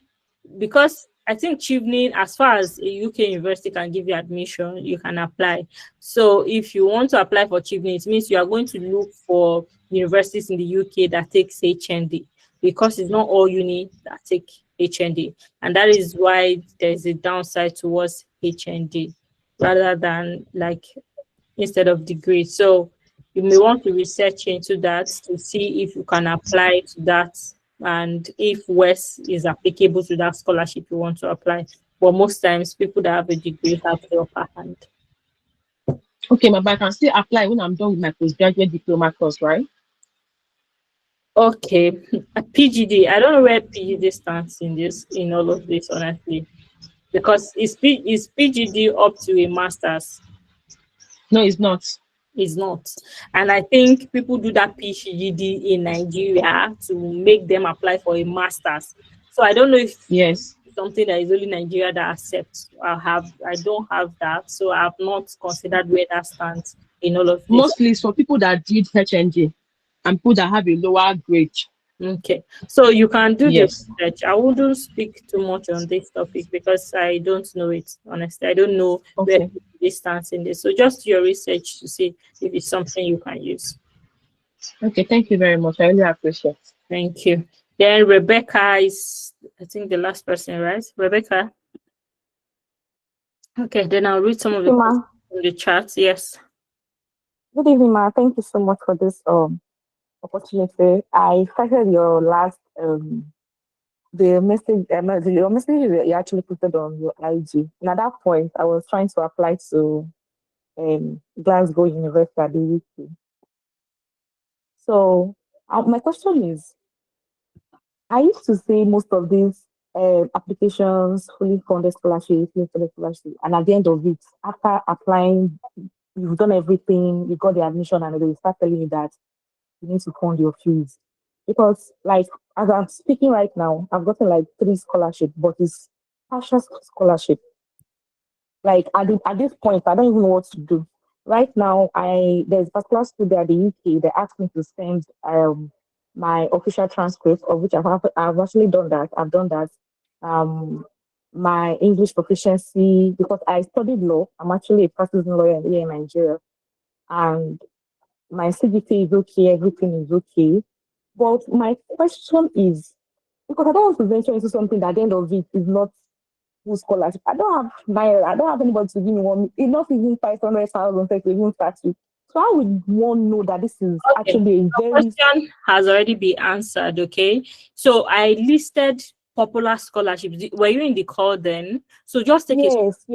Speaker 1: because I think Chevening, as far as a UK university can give you admission, you can apply. So if you want to apply for Chevening, it means you are going to look for universities in the UK that takes HND, because it's not all uni that take HND. And that is why there's a downside towards HND rather than like instead of degree. So you may want to research into that to see if you can apply to that and if WES is applicable to that scholarship you want to apply. But most times, people that have a degree have the upper hand.
Speaker 11: Okay, but I can still apply when I'm done with my postgraduate diploma course, right?
Speaker 1: Okay, a PGD. I don't know where PGD stands in all of this, honestly, because is PGD up to a master's?
Speaker 11: No, it's not.
Speaker 1: It's not. And I think people do that PGD in Nigeria to make them apply for a master's. So I don't know if something that is only Nigeria that accepts. I don't have that, so I have not considered where that stands in all of this.
Speaker 11: Mostly it's for people that did HND and people that have a lower grade.
Speaker 1: Okay, so you can do this research. I wouldn't speak too much on this topic because I don't know it, honestly. I don't know where this stands in this. So just do your research to see if it's something you can use.
Speaker 11: Okay, thank you very much. I really appreciate it.
Speaker 1: Thank you. Then Rebecca is, I think, the last person, right? Rebecca? Okay, then I'll read some of the questions in the chat. Yes.
Speaker 12: Good evening, Ma. Thank you so much for this opportunity. I started your last your message you actually put it on your IG. And at that point, I was trying to apply to Glasgow University at the UK. So my question is, I used to see most of these applications, fully funded scholarship, fully funded scholarship, and at the end of it, after applying, you've done everything, you got the admission, and they will start telling you that you need to fund your fees. Because, like, as I'm speaking right now, I've gotten like 3 scholarships, but it's partial scholarship. Like at this point, I don't even know what to do. Right now, there's a particular school there at the UK. They asked me to send my official transcript, of which I've actually done that. I've done that. Um, my English proficiency, because I studied law. I'm actually a practicing lawyer here in Nigeria, and my CGT is okay. Everything is okay. But my question is, because I don't want to venture into something that at the end of it is not full scholarship. I don't have anybody to give me one, enough even 500,000 to even start with. So how would one know that this is
Speaker 1: Okay.
Speaker 12: actually a
Speaker 1: Your
Speaker 12: very
Speaker 1: question has already been answered. Okay. So I listed popular scholarships. Were you in the call then? So just take a
Speaker 12: yes.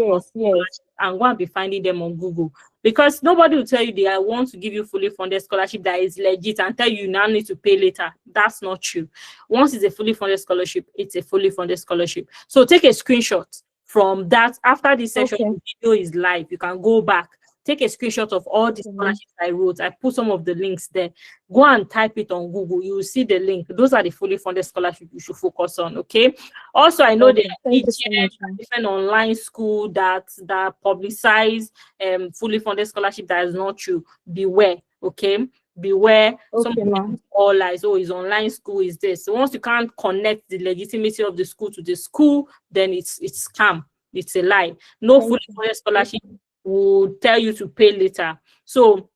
Speaker 1: and go and be finding them on Google, because nobody will tell you they want to give you fully funded scholarship that is legit and tell you now need to pay later. That's not true. Once it's a fully funded scholarship, it's a fully funded scholarship. So take a screenshot from that. After this session, the video is live. You can go back, take a screenshot of all the scholarships I wrote. I put some of the links there. Go and type it on Google. You will see the link. Those are the fully funded scholarships you should focus on. Okay. Also, I know there are different online school that publicize fully funded scholarship that is not true. Beware. Okay. Beware. Some all lies. Oh, is online school is this. So once you can't connect the legitimacy of the school to the school, then it's scam. It's a lie. No fully funded scholarship will tell you to pay later. So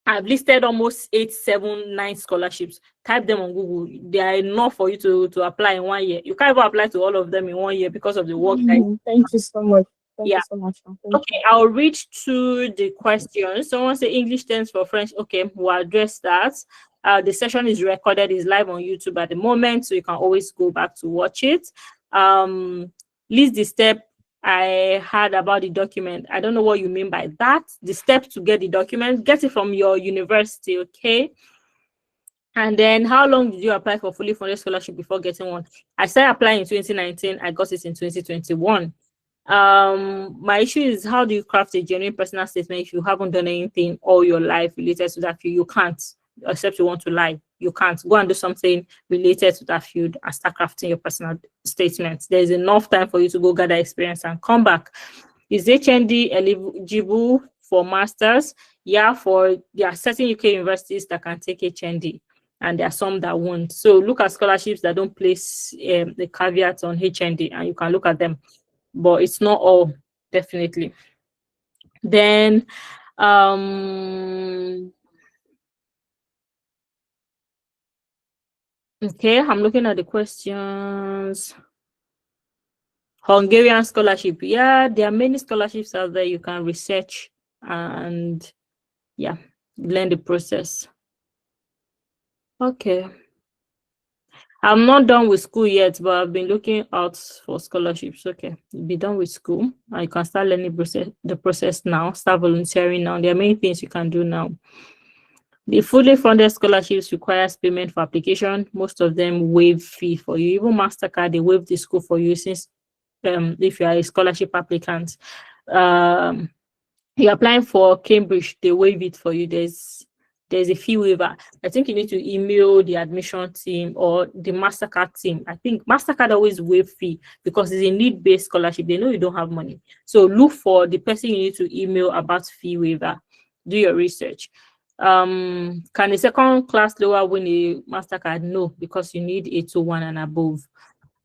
Speaker 1: I've listed almost 8, 7, 9 scholarships. Type them on Google. They are enough for you to apply in 1 year. You can't even apply to all of them in 1 year because of the work.
Speaker 12: Thank you so much. Thank you so much.
Speaker 1: Okay, I'll read to the questions. Someone say English stands for French. Okay, we'll address that. The session is recorded, is live on YouTube at the moment, so you can always go back to watch it. List the step I had about the document. I don't know what you mean by that. The steps to get the document, get it from your university, okay? And then how long did you apply for fully funded scholarship before getting one? I started applying in 2019. I got it in 2021. My issue is, how do you craft a genuine personal statement if you haven't done anything all your life related to that field? You can't, except you want to lie. You can't. Go and do something related to that field and start crafting your personal statement. There's enough time for you to go gather experience and come back. Is HND eligible for masters? Yeah, there are certain UK universities that can take HND, and there are some that won't. So look at scholarships that don't place the caveat on HND, and you can look at them, but it's not all, definitely. Then okay, I'm looking at the questions. Hungarian scholarship. Yeah, there are many scholarships out there you can research and yeah, learn the process. Okay. I'm not done with school yet, but I've been looking out for scholarships. Okay, you'll be done with school and you can start learning the process now, start volunteering now. There are many things you can do now. The fully funded scholarships requires payment for application. Most of them waive fee for you. Even MasterCard, they waive the school for you, since if you are a scholarship applicant. You're applying for Cambridge, they waive it for you. There's a fee waiver. I think you need to email the admission team or the MasterCard team. I think MasterCard always waive fee because it's a need-based scholarship. They know you don't have money. So look for the person you need to email about fee waiver. Do your research. Can a second class lower win a MasterCard? No, because you need a 2-1 and above.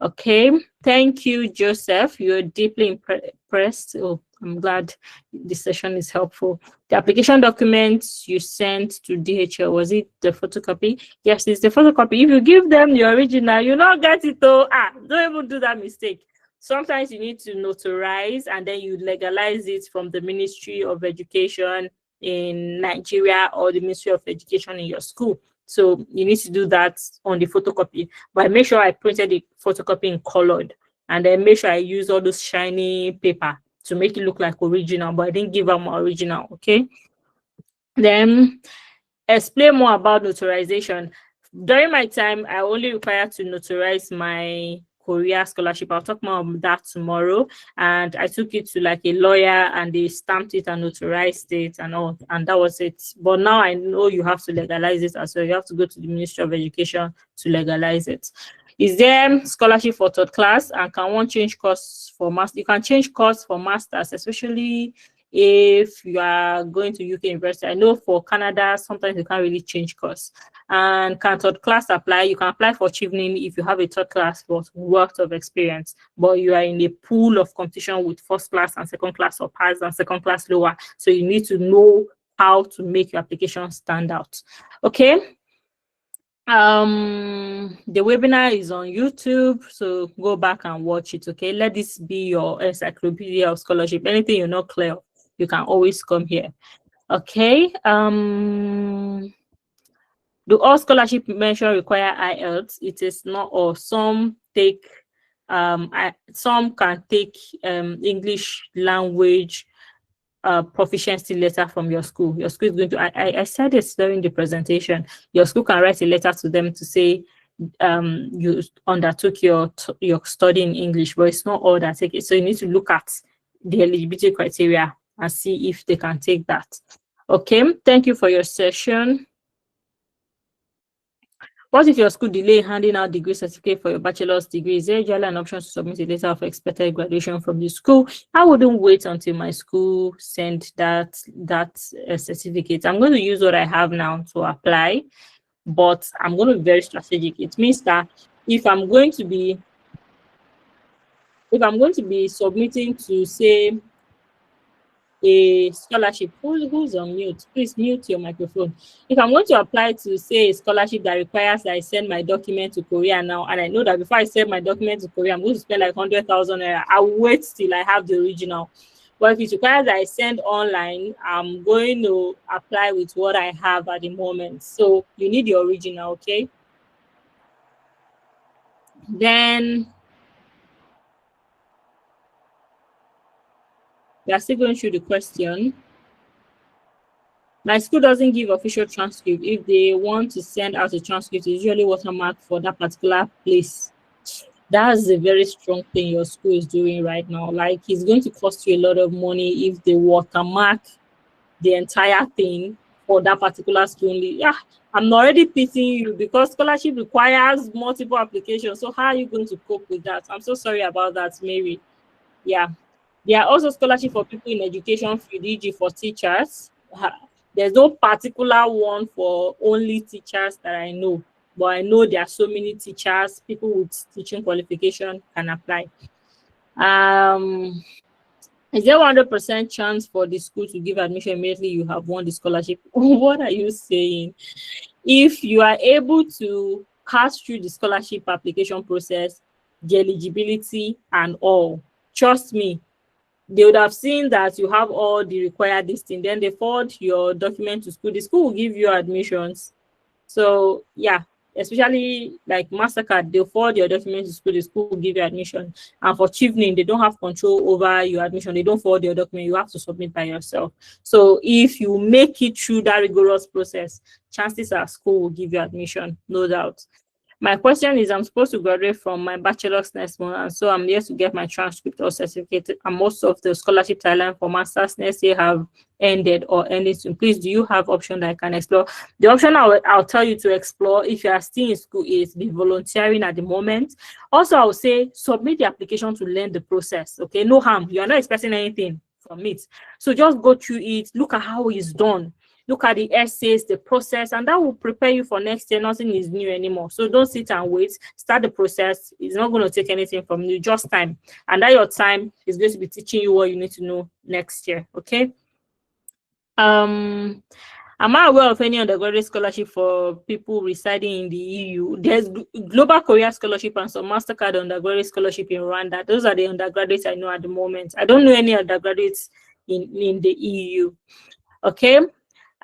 Speaker 1: Okay, thank you, Joseph. You're deeply impressed. Oh, I'm glad this session is helpful. The application documents you sent to DHL, was it the photocopy? Yes, it's the photocopy. If you give them the original, you not get it though. Don't even do that mistake. Sometimes you need to notarize and then you legalize it from the Ministry of Education in Nigeria or the Ministry of Education in your school. So you need to do that on the photocopy, but make sure I printed the photocopy in colored, and then make sure I use all those shiny paper to make it look like original, but I didn't give them original. Okay. Then explain more about notarization. During my time, I only required to notarize my Korea scholarship. I'll talk more about that tomorrow. And I took it to like a lawyer and they stamped it and notarized it and all, and that was it. But now I know you have to legalize it as well. You have to go to the Ministry of Education to legalize it. Is there scholarship for third class, and can one change course for master? You can change course for masters, especially if you are going to UK university. I know for Canada, sometimes you can't really change course. And can third class apply? You can apply for chevening if you have a third class but worth of experience, but you are in a pool of competition with first class and second class or pass and second class lower. So you need to know how to make your application stand out. Okay. The webinar is on YouTube, so go back and watch it. Okay, let this be your encyclopedia of scholarship. Anything you're not clear, you can always come here. Okay. Do all scholarship measure require IELTS? It is not all. Some take some can take English language proficiency letter from your school. Your school is going to, I said this during the presentation, your school can write a letter to them to say you undertook your study in English, but it's not all that take it. So you need to look at the eligibility criteria and see if they can take that. Okay, thank you for your session. What if your school delay handing out degree certificate for your bachelor's degree? Is there usually an option to submit a letter of expected graduation from the school? I wouldn't wait until my school send that certificate. I'm going to use what I have now to apply, but I'm going to be very strategic. It means that if I'm going to be submitting to, say, a scholarship, who's on mute? Please mute your microphone. If I'm going to apply to, say, a scholarship that requires that I send my document to Korea now, and I know that before I send my document to Korea, I'm going to spend like 100,000 naira. I'll wait till I have the original. But if it requires that I send online, I'm going to apply with what I have at the moment. So you need the original, okay? Then we are still going through the question. My school doesn't give official transcript. If they want to send out a transcript, it's usually watermark for that particular place. That's a very strong thing your school is doing right now. Like, it's going to cost you a lot of money if they watermark the entire thing for that particular school. Yeah, I'm already pitying you because scholarship requires multiple applications. So how are you going to cope with that? I'm so sorry about that, Mary. Yeah. There are also scholarships for people in education field, e.g. for teachers. There's no particular one for only teachers that I know, but I know there are so many teachers, people with teaching qualification can apply. Is there 100% chance for the school to give admission immediately you have won the scholarship? What are you saying? If you are able to pass through the scholarship application process, the eligibility and all, trust me, they would have seen that you have all the required listing. Then they forward your document to school. The school will give you admissions. So yeah, especially like MasterCard, they'll forward your document to school. The school will give you admission. And for chevening, they don't have control over your admission. They don't forward your document. You have to submit by yourself. So if you make it through that rigorous process, chances are school will give you admission, no doubt. My question is, I'm supposed to graduate from my bachelor's next month, and so I'm here to get my transcript or certificate, and most of the scholarship timeline for master's next year have ended or ended soon. Please, do you have option that I can explore? The option I'll tell you to explore if you are still in school is be volunteering at the moment. Also, I would say submit the application to learn the process, okay? No harm. You are not expecting anything from it. So just go through it, look at how it's done. Look at the essays, the process, and that will prepare you for next year. Nothing is new anymore. So don't sit and wait. Start the process. It's not going to take anything from you, just time. And that your time is going to be teaching you what you need to know next year, okay? Am I aware of any undergraduate scholarship for people residing in the EU? There's Global Korea Scholarship and some MasterCard undergraduate scholarship in Rwanda. Those are the undergraduates I know at the moment. I don't know any undergraduates in the EU, okay?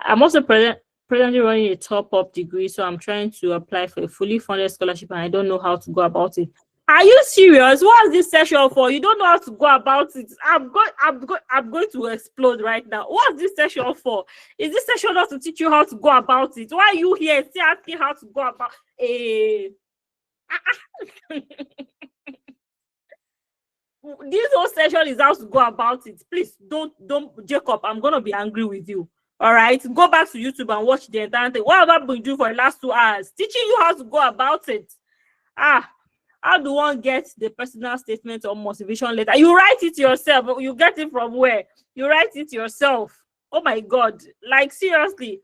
Speaker 1: I'm also presently running a top-up degree, so I'm trying to apply for a fully funded scholarship, and I don't know how to go about it. Are you serious? What is this session for? You don't know how to go about it. I'm going to explode right now. What's this session for? Is this session not to teach you how to go about it? Why are you here still asking how to go about it? this whole session is how to go about it. Please don't, Jacob, I'm gonna be angry with you. All right, go back to YouTube and watch the entire thing. What have I been doing for the last 2 hours? Teaching you how to go about it. How do one get the personal statement or motivation letter? You write it yourself. You get it from where? You write it yourself. Oh my God. Like, seriously.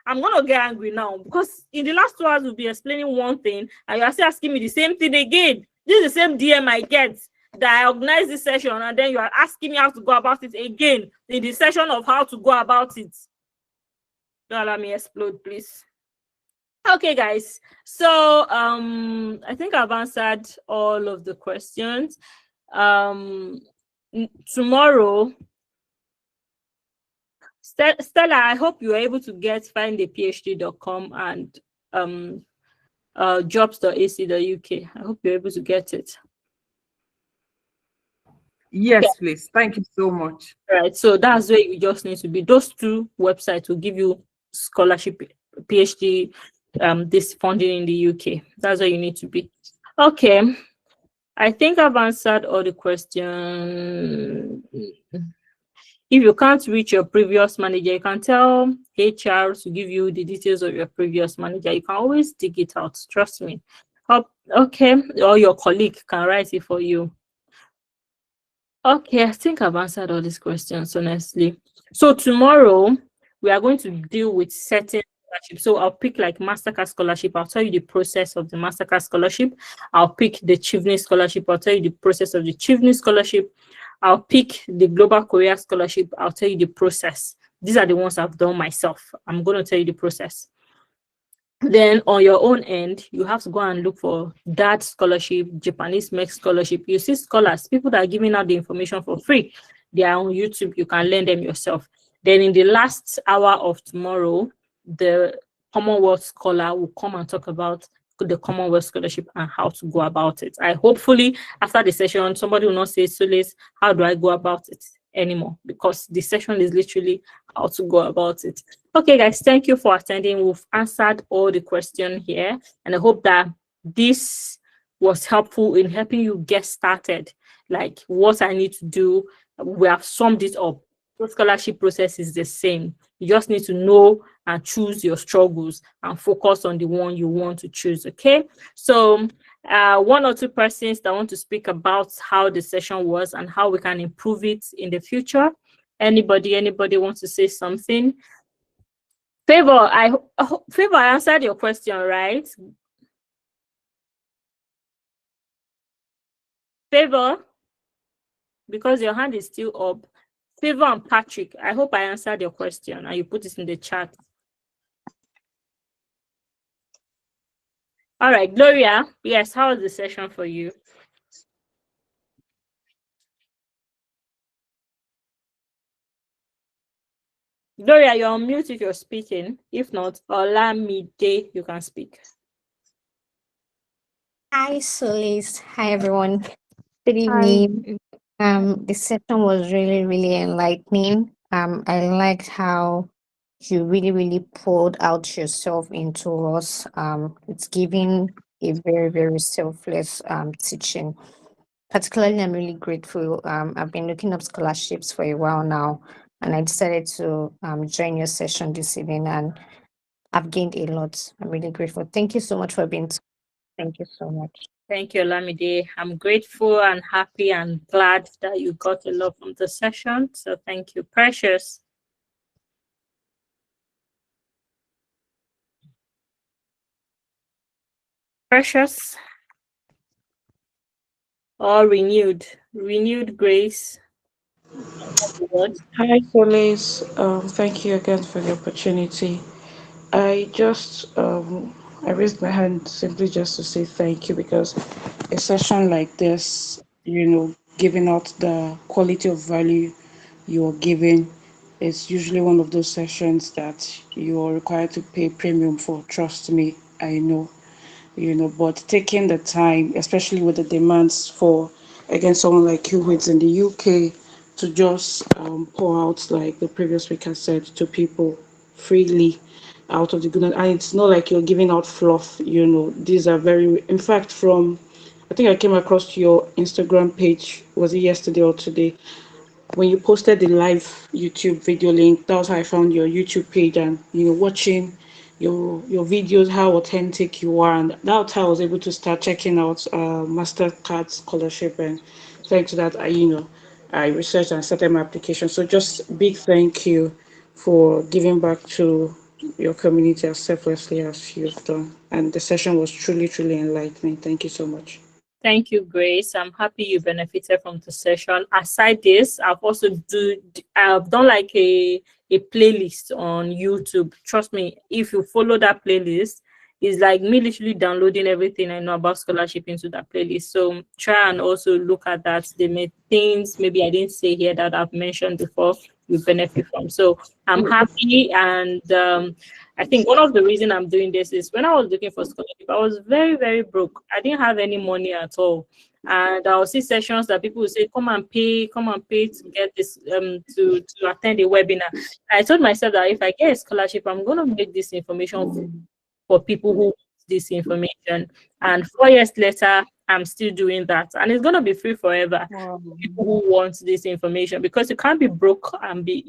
Speaker 1: I'm going to get angry now because in the last 2 hours, we'll be explaining one thing and you are still asking me the same thing again. This is the same DM I get that I organize this session and then you are asking me how to go about it again in the session of how to go about it. Don't let me explode, please. Okay, guys. So I think I've answered all of the questions. Tomorrow, Stella, I hope you are able to find a phd.com and jobs.ac.uk. I hope you're able to get it.
Speaker 8: Yes, please. Thank you so much.
Speaker 1: Right. So that's where you just need to be. Those two websites will give you scholarship, PhD, this funding in the UK. That's where you need to be. Okay. I think I've answered all the questions. If you can't reach your previous manager, you can tell HR to give you the details of your previous manager. You can always dig it out. Trust me. Okay. Or your colleague can write it for you. Okay, I think I've answered all these questions, honestly. So tomorrow, we are going to deal with certain scholarships. So I'll pick like Mastercard Scholarship. I'll tell you the process of the Mastercard Scholarship. I'll pick the Chivney Scholarship. I'll tell you the process of the Chivney Scholarship. I'll pick the Global Career Scholarship. I'll tell you the process. These are the ones I've done myself. I'm going to tell you the process. Then on your own end, you have to go and look for that scholarship, Japanese MEX scholarship. You see scholars, people that are giving out the information for free. They are on YouTube. You can learn them yourself. Then in the last hour of tomorrow, the Commonwealth scholar will come and talk about the Commonwealth scholarship and how to go about it. Hopefully after the session, somebody will not say, Solis, how do I go about it anymore? Because the session is literally how to go about it. Okay, guys, thank you for attending. We've answered all the questions here, and I hope that this was helpful in helping you get started. Like what I need to do, we have summed it up. The scholarship process is the same. You just need to know and choose your struggles and focus on the one you want to choose. Okay, so one or two persons that want to speak about how the session was and how we can improve it in the future. Anybody wants to say something? Favor, I answered your question, right? Favor, because your hand is still up. Favor and Patrick, I hope I answered your question and you put it in the chat. All right, Gloria, yes, how was the session for you? Gloria, you're on mute if you're speaking. If not, Olamide, you can speak.
Speaker 13: Hi, Solis. Hi, everyone. Good evening. The session was really, really enlightening. I liked how you really poured out yourself into us. It's giving a very, very selfless teaching. Particularly, I'm really grateful. I've been looking up scholarships for a while now, and I decided to join your session this evening, and I've gained a lot. I'm really grateful. Thank you so much for being. Thank you so much.
Speaker 1: Thank you, Olamide. I'm grateful and happy and glad that you got a lot from the session. So thank you, Precious. Precious or renewed grace.
Speaker 14: Hi, Solis. Thank you again for the opportunity. I raised my hand simply just to say thank you, because a session like this, giving out the quality of value you're giving, is usually one of those sessions that you're required to pay premium for. Trust me, I know. But taking the time, especially with the demands for, again, someone like you who's in the UK, to just pour out, like the previous speaker said, to people freely out of the goodness. And it's not like you're giving out fluff. These are in fact, from I think I came across your Instagram page, was it yesterday or today, when you posted the live YouTube video link. That was how I found your YouTube page, and watching your videos, how authentic you are, and that's how I was able to start checking out Mastercard scholarship. And thanks to that, I researched and started my application. So just big thank you for giving back to your community as selflessly as you've done. And the session was truly, truly enlightening. Thank you so much.
Speaker 1: Thank you, Grace. I'm happy you benefited from the session. Aside this, I've done like a playlist on YouTube. Trust me, if you follow that playlist, it's like me literally downloading everything I know about scholarship into that playlist. So try and also look at that. They may things maybe I didn't say here that I've mentioned before you benefit from. So I'm happy, and I think one of the reasons I'm doing this is when I was looking for scholarship, I was very, very broke. I didn't have any money at all. And I'll see sessions that people will say, come and pay to get this, to attend a webinar. I told myself that if I get a scholarship, I'm going to make this information for people who want this information. And 4 years later, I'm still doing that. And it's going to be free forever.
Speaker 4: Wow.
Speaker 1: People who want this information, because you can't be broke and be,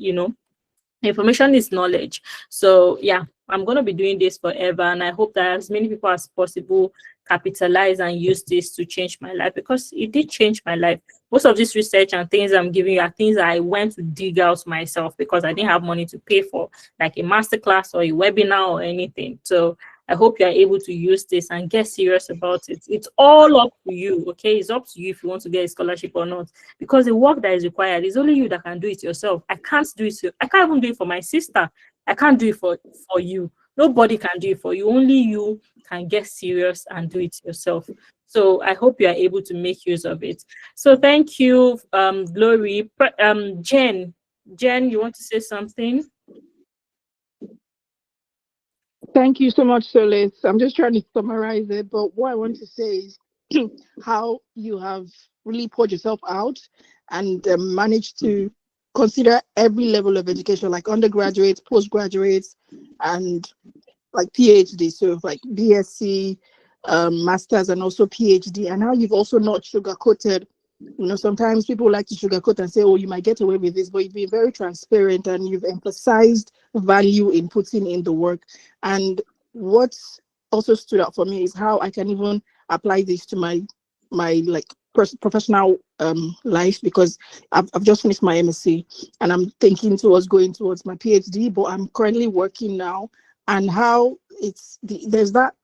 Speaker 1: information is knowledge. So yeah, I'm going to be doing this forever, and I hope that as many people as possible capitalize and use this to change my life, because it did change my life. Most of this research and things I'm giving you are things I went to dig out myself because I didn't have money to pay for, like a masterclass or a webinar or anything. So I hope you're able to use this and get serious about it. It's all up to you, okay? It's up to you if you want to get a scholarship or not, because the work that is required is only you that can do it yourself. I can't do it. I can't even do it for my sister. I can't do it for you. Nobody can do it for you. Only you can get serious and do it yourself. So I hope you are able to make use of it. So thank you, Glory. Jen, you want to say something?
Speaker 15: Thank you so much, Solis. I'm just trying to summarize it, but what I want to say is how you have really poured yourself out and managed to consider every level of education, like undergraduates, postgraduates, and like PhD. So like BSc, masters, and also PhD. And how you've also not sugar-coated. Sometimes people like to sugarcoat and say, oh, you might get away with this, but you've been very transparent and you've emphasized value in putting in the work. And what also stood out for me is how I can even apply this to my professional life, because I've just finished my MSc and I'm thinking towards going towards my PhD, but I'm currently working now, and how there's that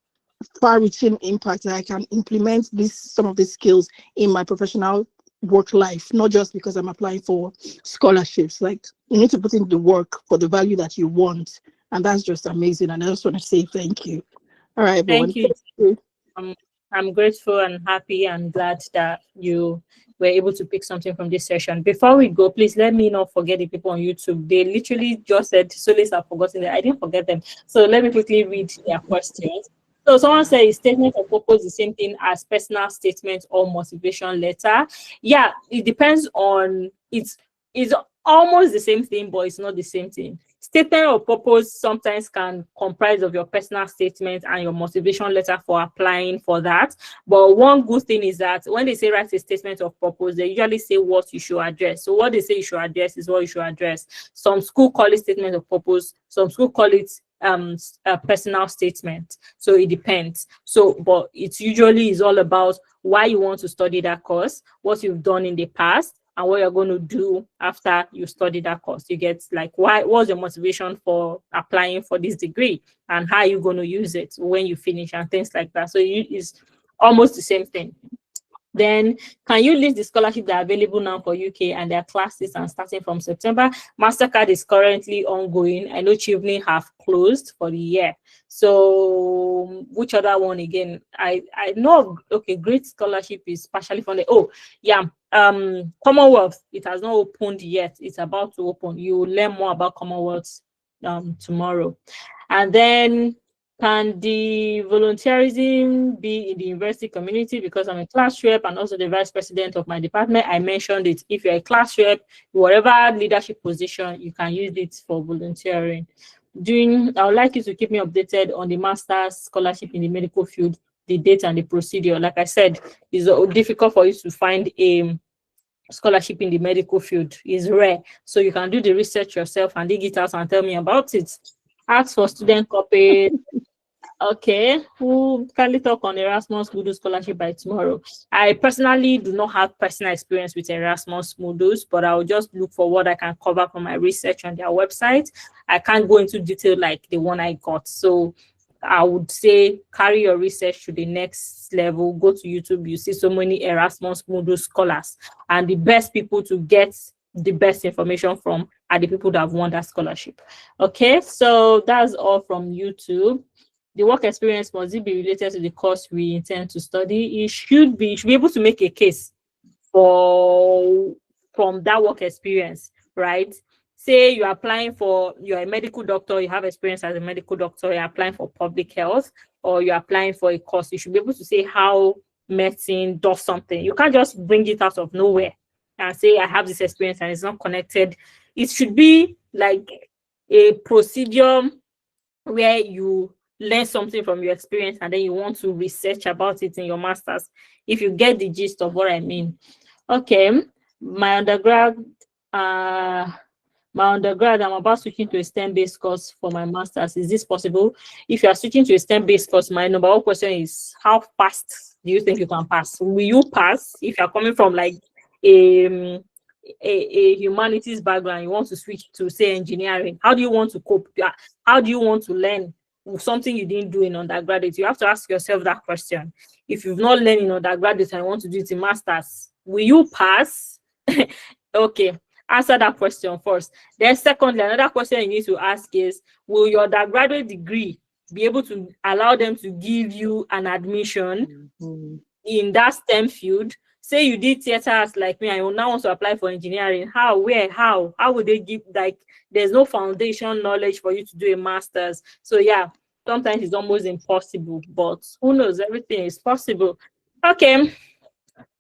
Speaker 15: far-reaching impact that I can implement some of these skills in my professional work life, not just because I'm applying for scholarships. Like, you need to put in the work for the value that you want, and that's just amazing. And I just want to say thank you. All right, everyone.
Speaker 1: Thank you. I'm grateful and happy and glad that you were able to pick something from this session. Before we go, please let me not forget the people on YouTube. They literally just said, Solis, I've forgotten that. I didn't forget them. So let me quickly read their questions. So someone said, statement of purpose the same thing as personal statement or motivation letter? Yeah, it depends on, it's almost the same thing, but it's not the same thing. Statement of purpose sometimes can comprise of your personal statement and your motivation letter for applying for that. But one good thing is that when they say write a statement of purpose, they usually say what you should address. So what they say you should address is what you should address. Some school call it statement of purpose, some school call it a personal statement. So it depends. So, but it usually is all about why you want to study that course, what you've done in the past, and what you're going to do after you study that course. You get like, what's your motivation for applying for this degree, and how are you going to use it when you finish, and things like that. So it's almost the same thing. Then, can you list the scholarships that are available now for UK and their classes and starting from September? Mastercard is currently ongoing. I know Chevening have closed for the year. So which other one again? I know, okay, Great Scholarship is partially funded. Oh, yeah, Commonwealth, it has not opened yet. It's about to open. You will learn more about Commonwealth tomorrow. And then, can the volunteerism be in the university community? Because I'm a class rep and also the vice president of my department. I mentioned it. If you're a class rep, whatever leadership position, you can use it for volunteering. I would like you to keep me updated on the master's scholarship in the medical field. the date and the procedure. Like I said, it's difficult for you to find a scholarship in the medical field. Is rare. So you can do the research yourself and dig it out and tell me about it. Ask for student copy. Okay, who can talk on Erasmus Mundus scholarship by tomorrow? I personally do not have personal experience with Erasmus Mundus, but I'll just look for what I can cover from my research on their website. I can't go into detail like the one I got. So I would say carry your research to the next level. Go to YouTube. You see so many Erasmus Mundus scholars, and the best people to get the best information from are the people that have won that scholarship. Okay, so that's all from YouTube. The work experience, must it be related to the course we intend to study? It should be. You should be able to make a case from that work experience, right? Say you're applying for, you're a medical doctor, you have experience as a medical doctor, you're applying for public health, or you're applying for a course. You should be able to say how medicine does something. You can't just bring it out of nowhere and say, I have this experience and it's not connected. It should be like a procedure where you learn something from your experience and then you want to research about it in your master's, if you get the gist of what I mean. Okay, my undergrad, I'm about switching to a STEM-based course for my master's. Is this possible? If you are switching to a STEM-based course, my number one question is, how fast do you think you can pass? Will you pass if you're coming from like a humanities background, you want to switch to, say, engineering? How do you want to cope? How do you want to learn something you didn't do in undergraduate? You have to ask yourself that question. If you've not learned in undergraduate and you want to do it in masters, will you pass? Okay, answer that question first. Then secondly, another question you need to ask is, will your undergraduate degree be able to allow them to give you an admission in that STEM field? Say you did theaters like me, I now want to apply for engineering. How, where, how would they give, like, there's no foundation knowledge for you to do a master's. So yeah, sometimes it's almost impossible, but who knows, everything is possible. Okay,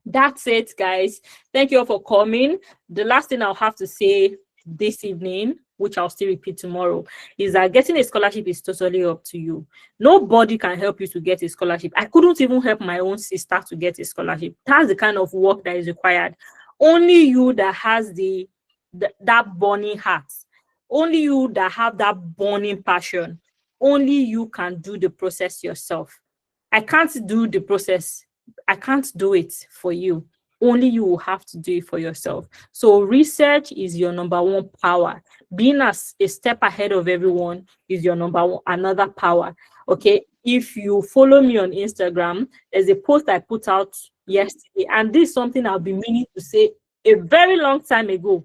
Speaker 1: that's it, guys. Thank you all for coming. The last thing I'll have to say this evening, which I'll still repeat tomorrow, is that getting a scholarship is totally up to you. Nobody can help you to get a scholarship. I couldn't even help my own sister to get a scholarship. That's the kind of work that is required. Only you that has that burning heart, only you that have that burning passion, only you can do the process yourself. I can't do the process. I can't do it for you. Only you will have to do it for yourself. So research is your number one power. Being a step ahead of everyone is your another power. Okay, if you follow me on Instagram, there's a post I put out yesterday, and this is something I've been meaning to say a very long time ago.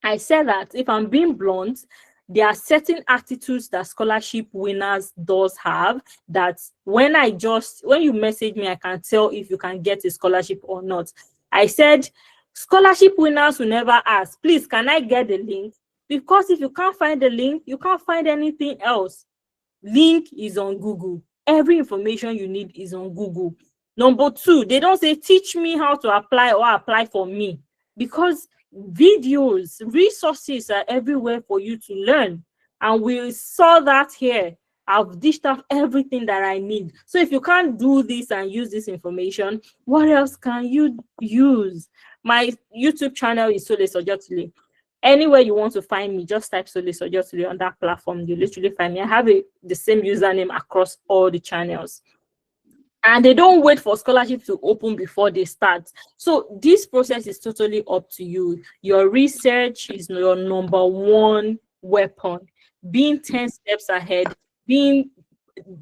Speaker 1: I said that, if I'm being blunt, there are certain attitudes that scholarship winners does have, that when you message me, I can tell if you can get a scholarship or not. I said, scholarship winners will never ask, please, can I get the link? Because if you can't find the link, you can't find anything else. Link is on Google. Every information you need is on Google. Number two, they don't say, teach me how to apply or apply for me, because videos, resources are everywhere for you to learn. And we saw that here. I've dished out everything that I need. So if you can't do this and use this information, what else can you use? My YouTube channel is Solace Ojotule. Anywhere you want to find me, just type Solace Ojotule on that platform. You literally find me. I have the same username across all the channels. And they don't wait for scholarship to open before they start. So this process is totally up to you. Your research is your number one weapon. Being 10 steps ahead, being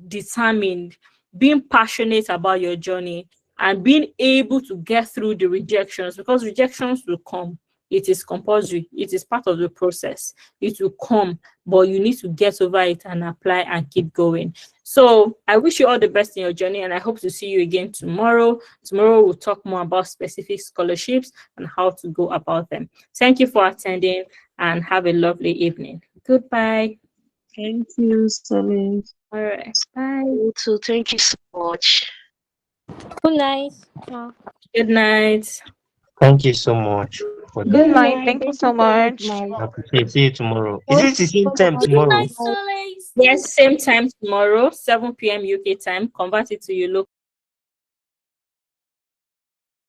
Speaker 1: determined, being passionate about your journey, and being able to get through the rejections, because rejections will come. It is compulsory. It is part of the process. It will come, but you need to get over it and apply and keep going. So I wish you all the best in your journey, and I hope to see you again tomorrow. Tomorrow we'll talk more about specific scholarships and how to go about them. Thank you for attending, and have a lovely evening. Goodbye.
Speaker 11: Thank you, Solace.
Speaker 1: All right. Bye.
Speaker 10: You too. Thank you so much.
Speaker 13: Good night.
Speaker 1: Good night.
Speaker 16: Thank you so much.
Speaker 10: Good night. Thank you so much.
Speaker 16: I appreciate it. See you tomorrow. Is it the same time tomorrow?
Speaker 13: Good night, Solace.
Speaker 1: Yes, same time tomorrow, 7 p.m. UK time. Convert it to your local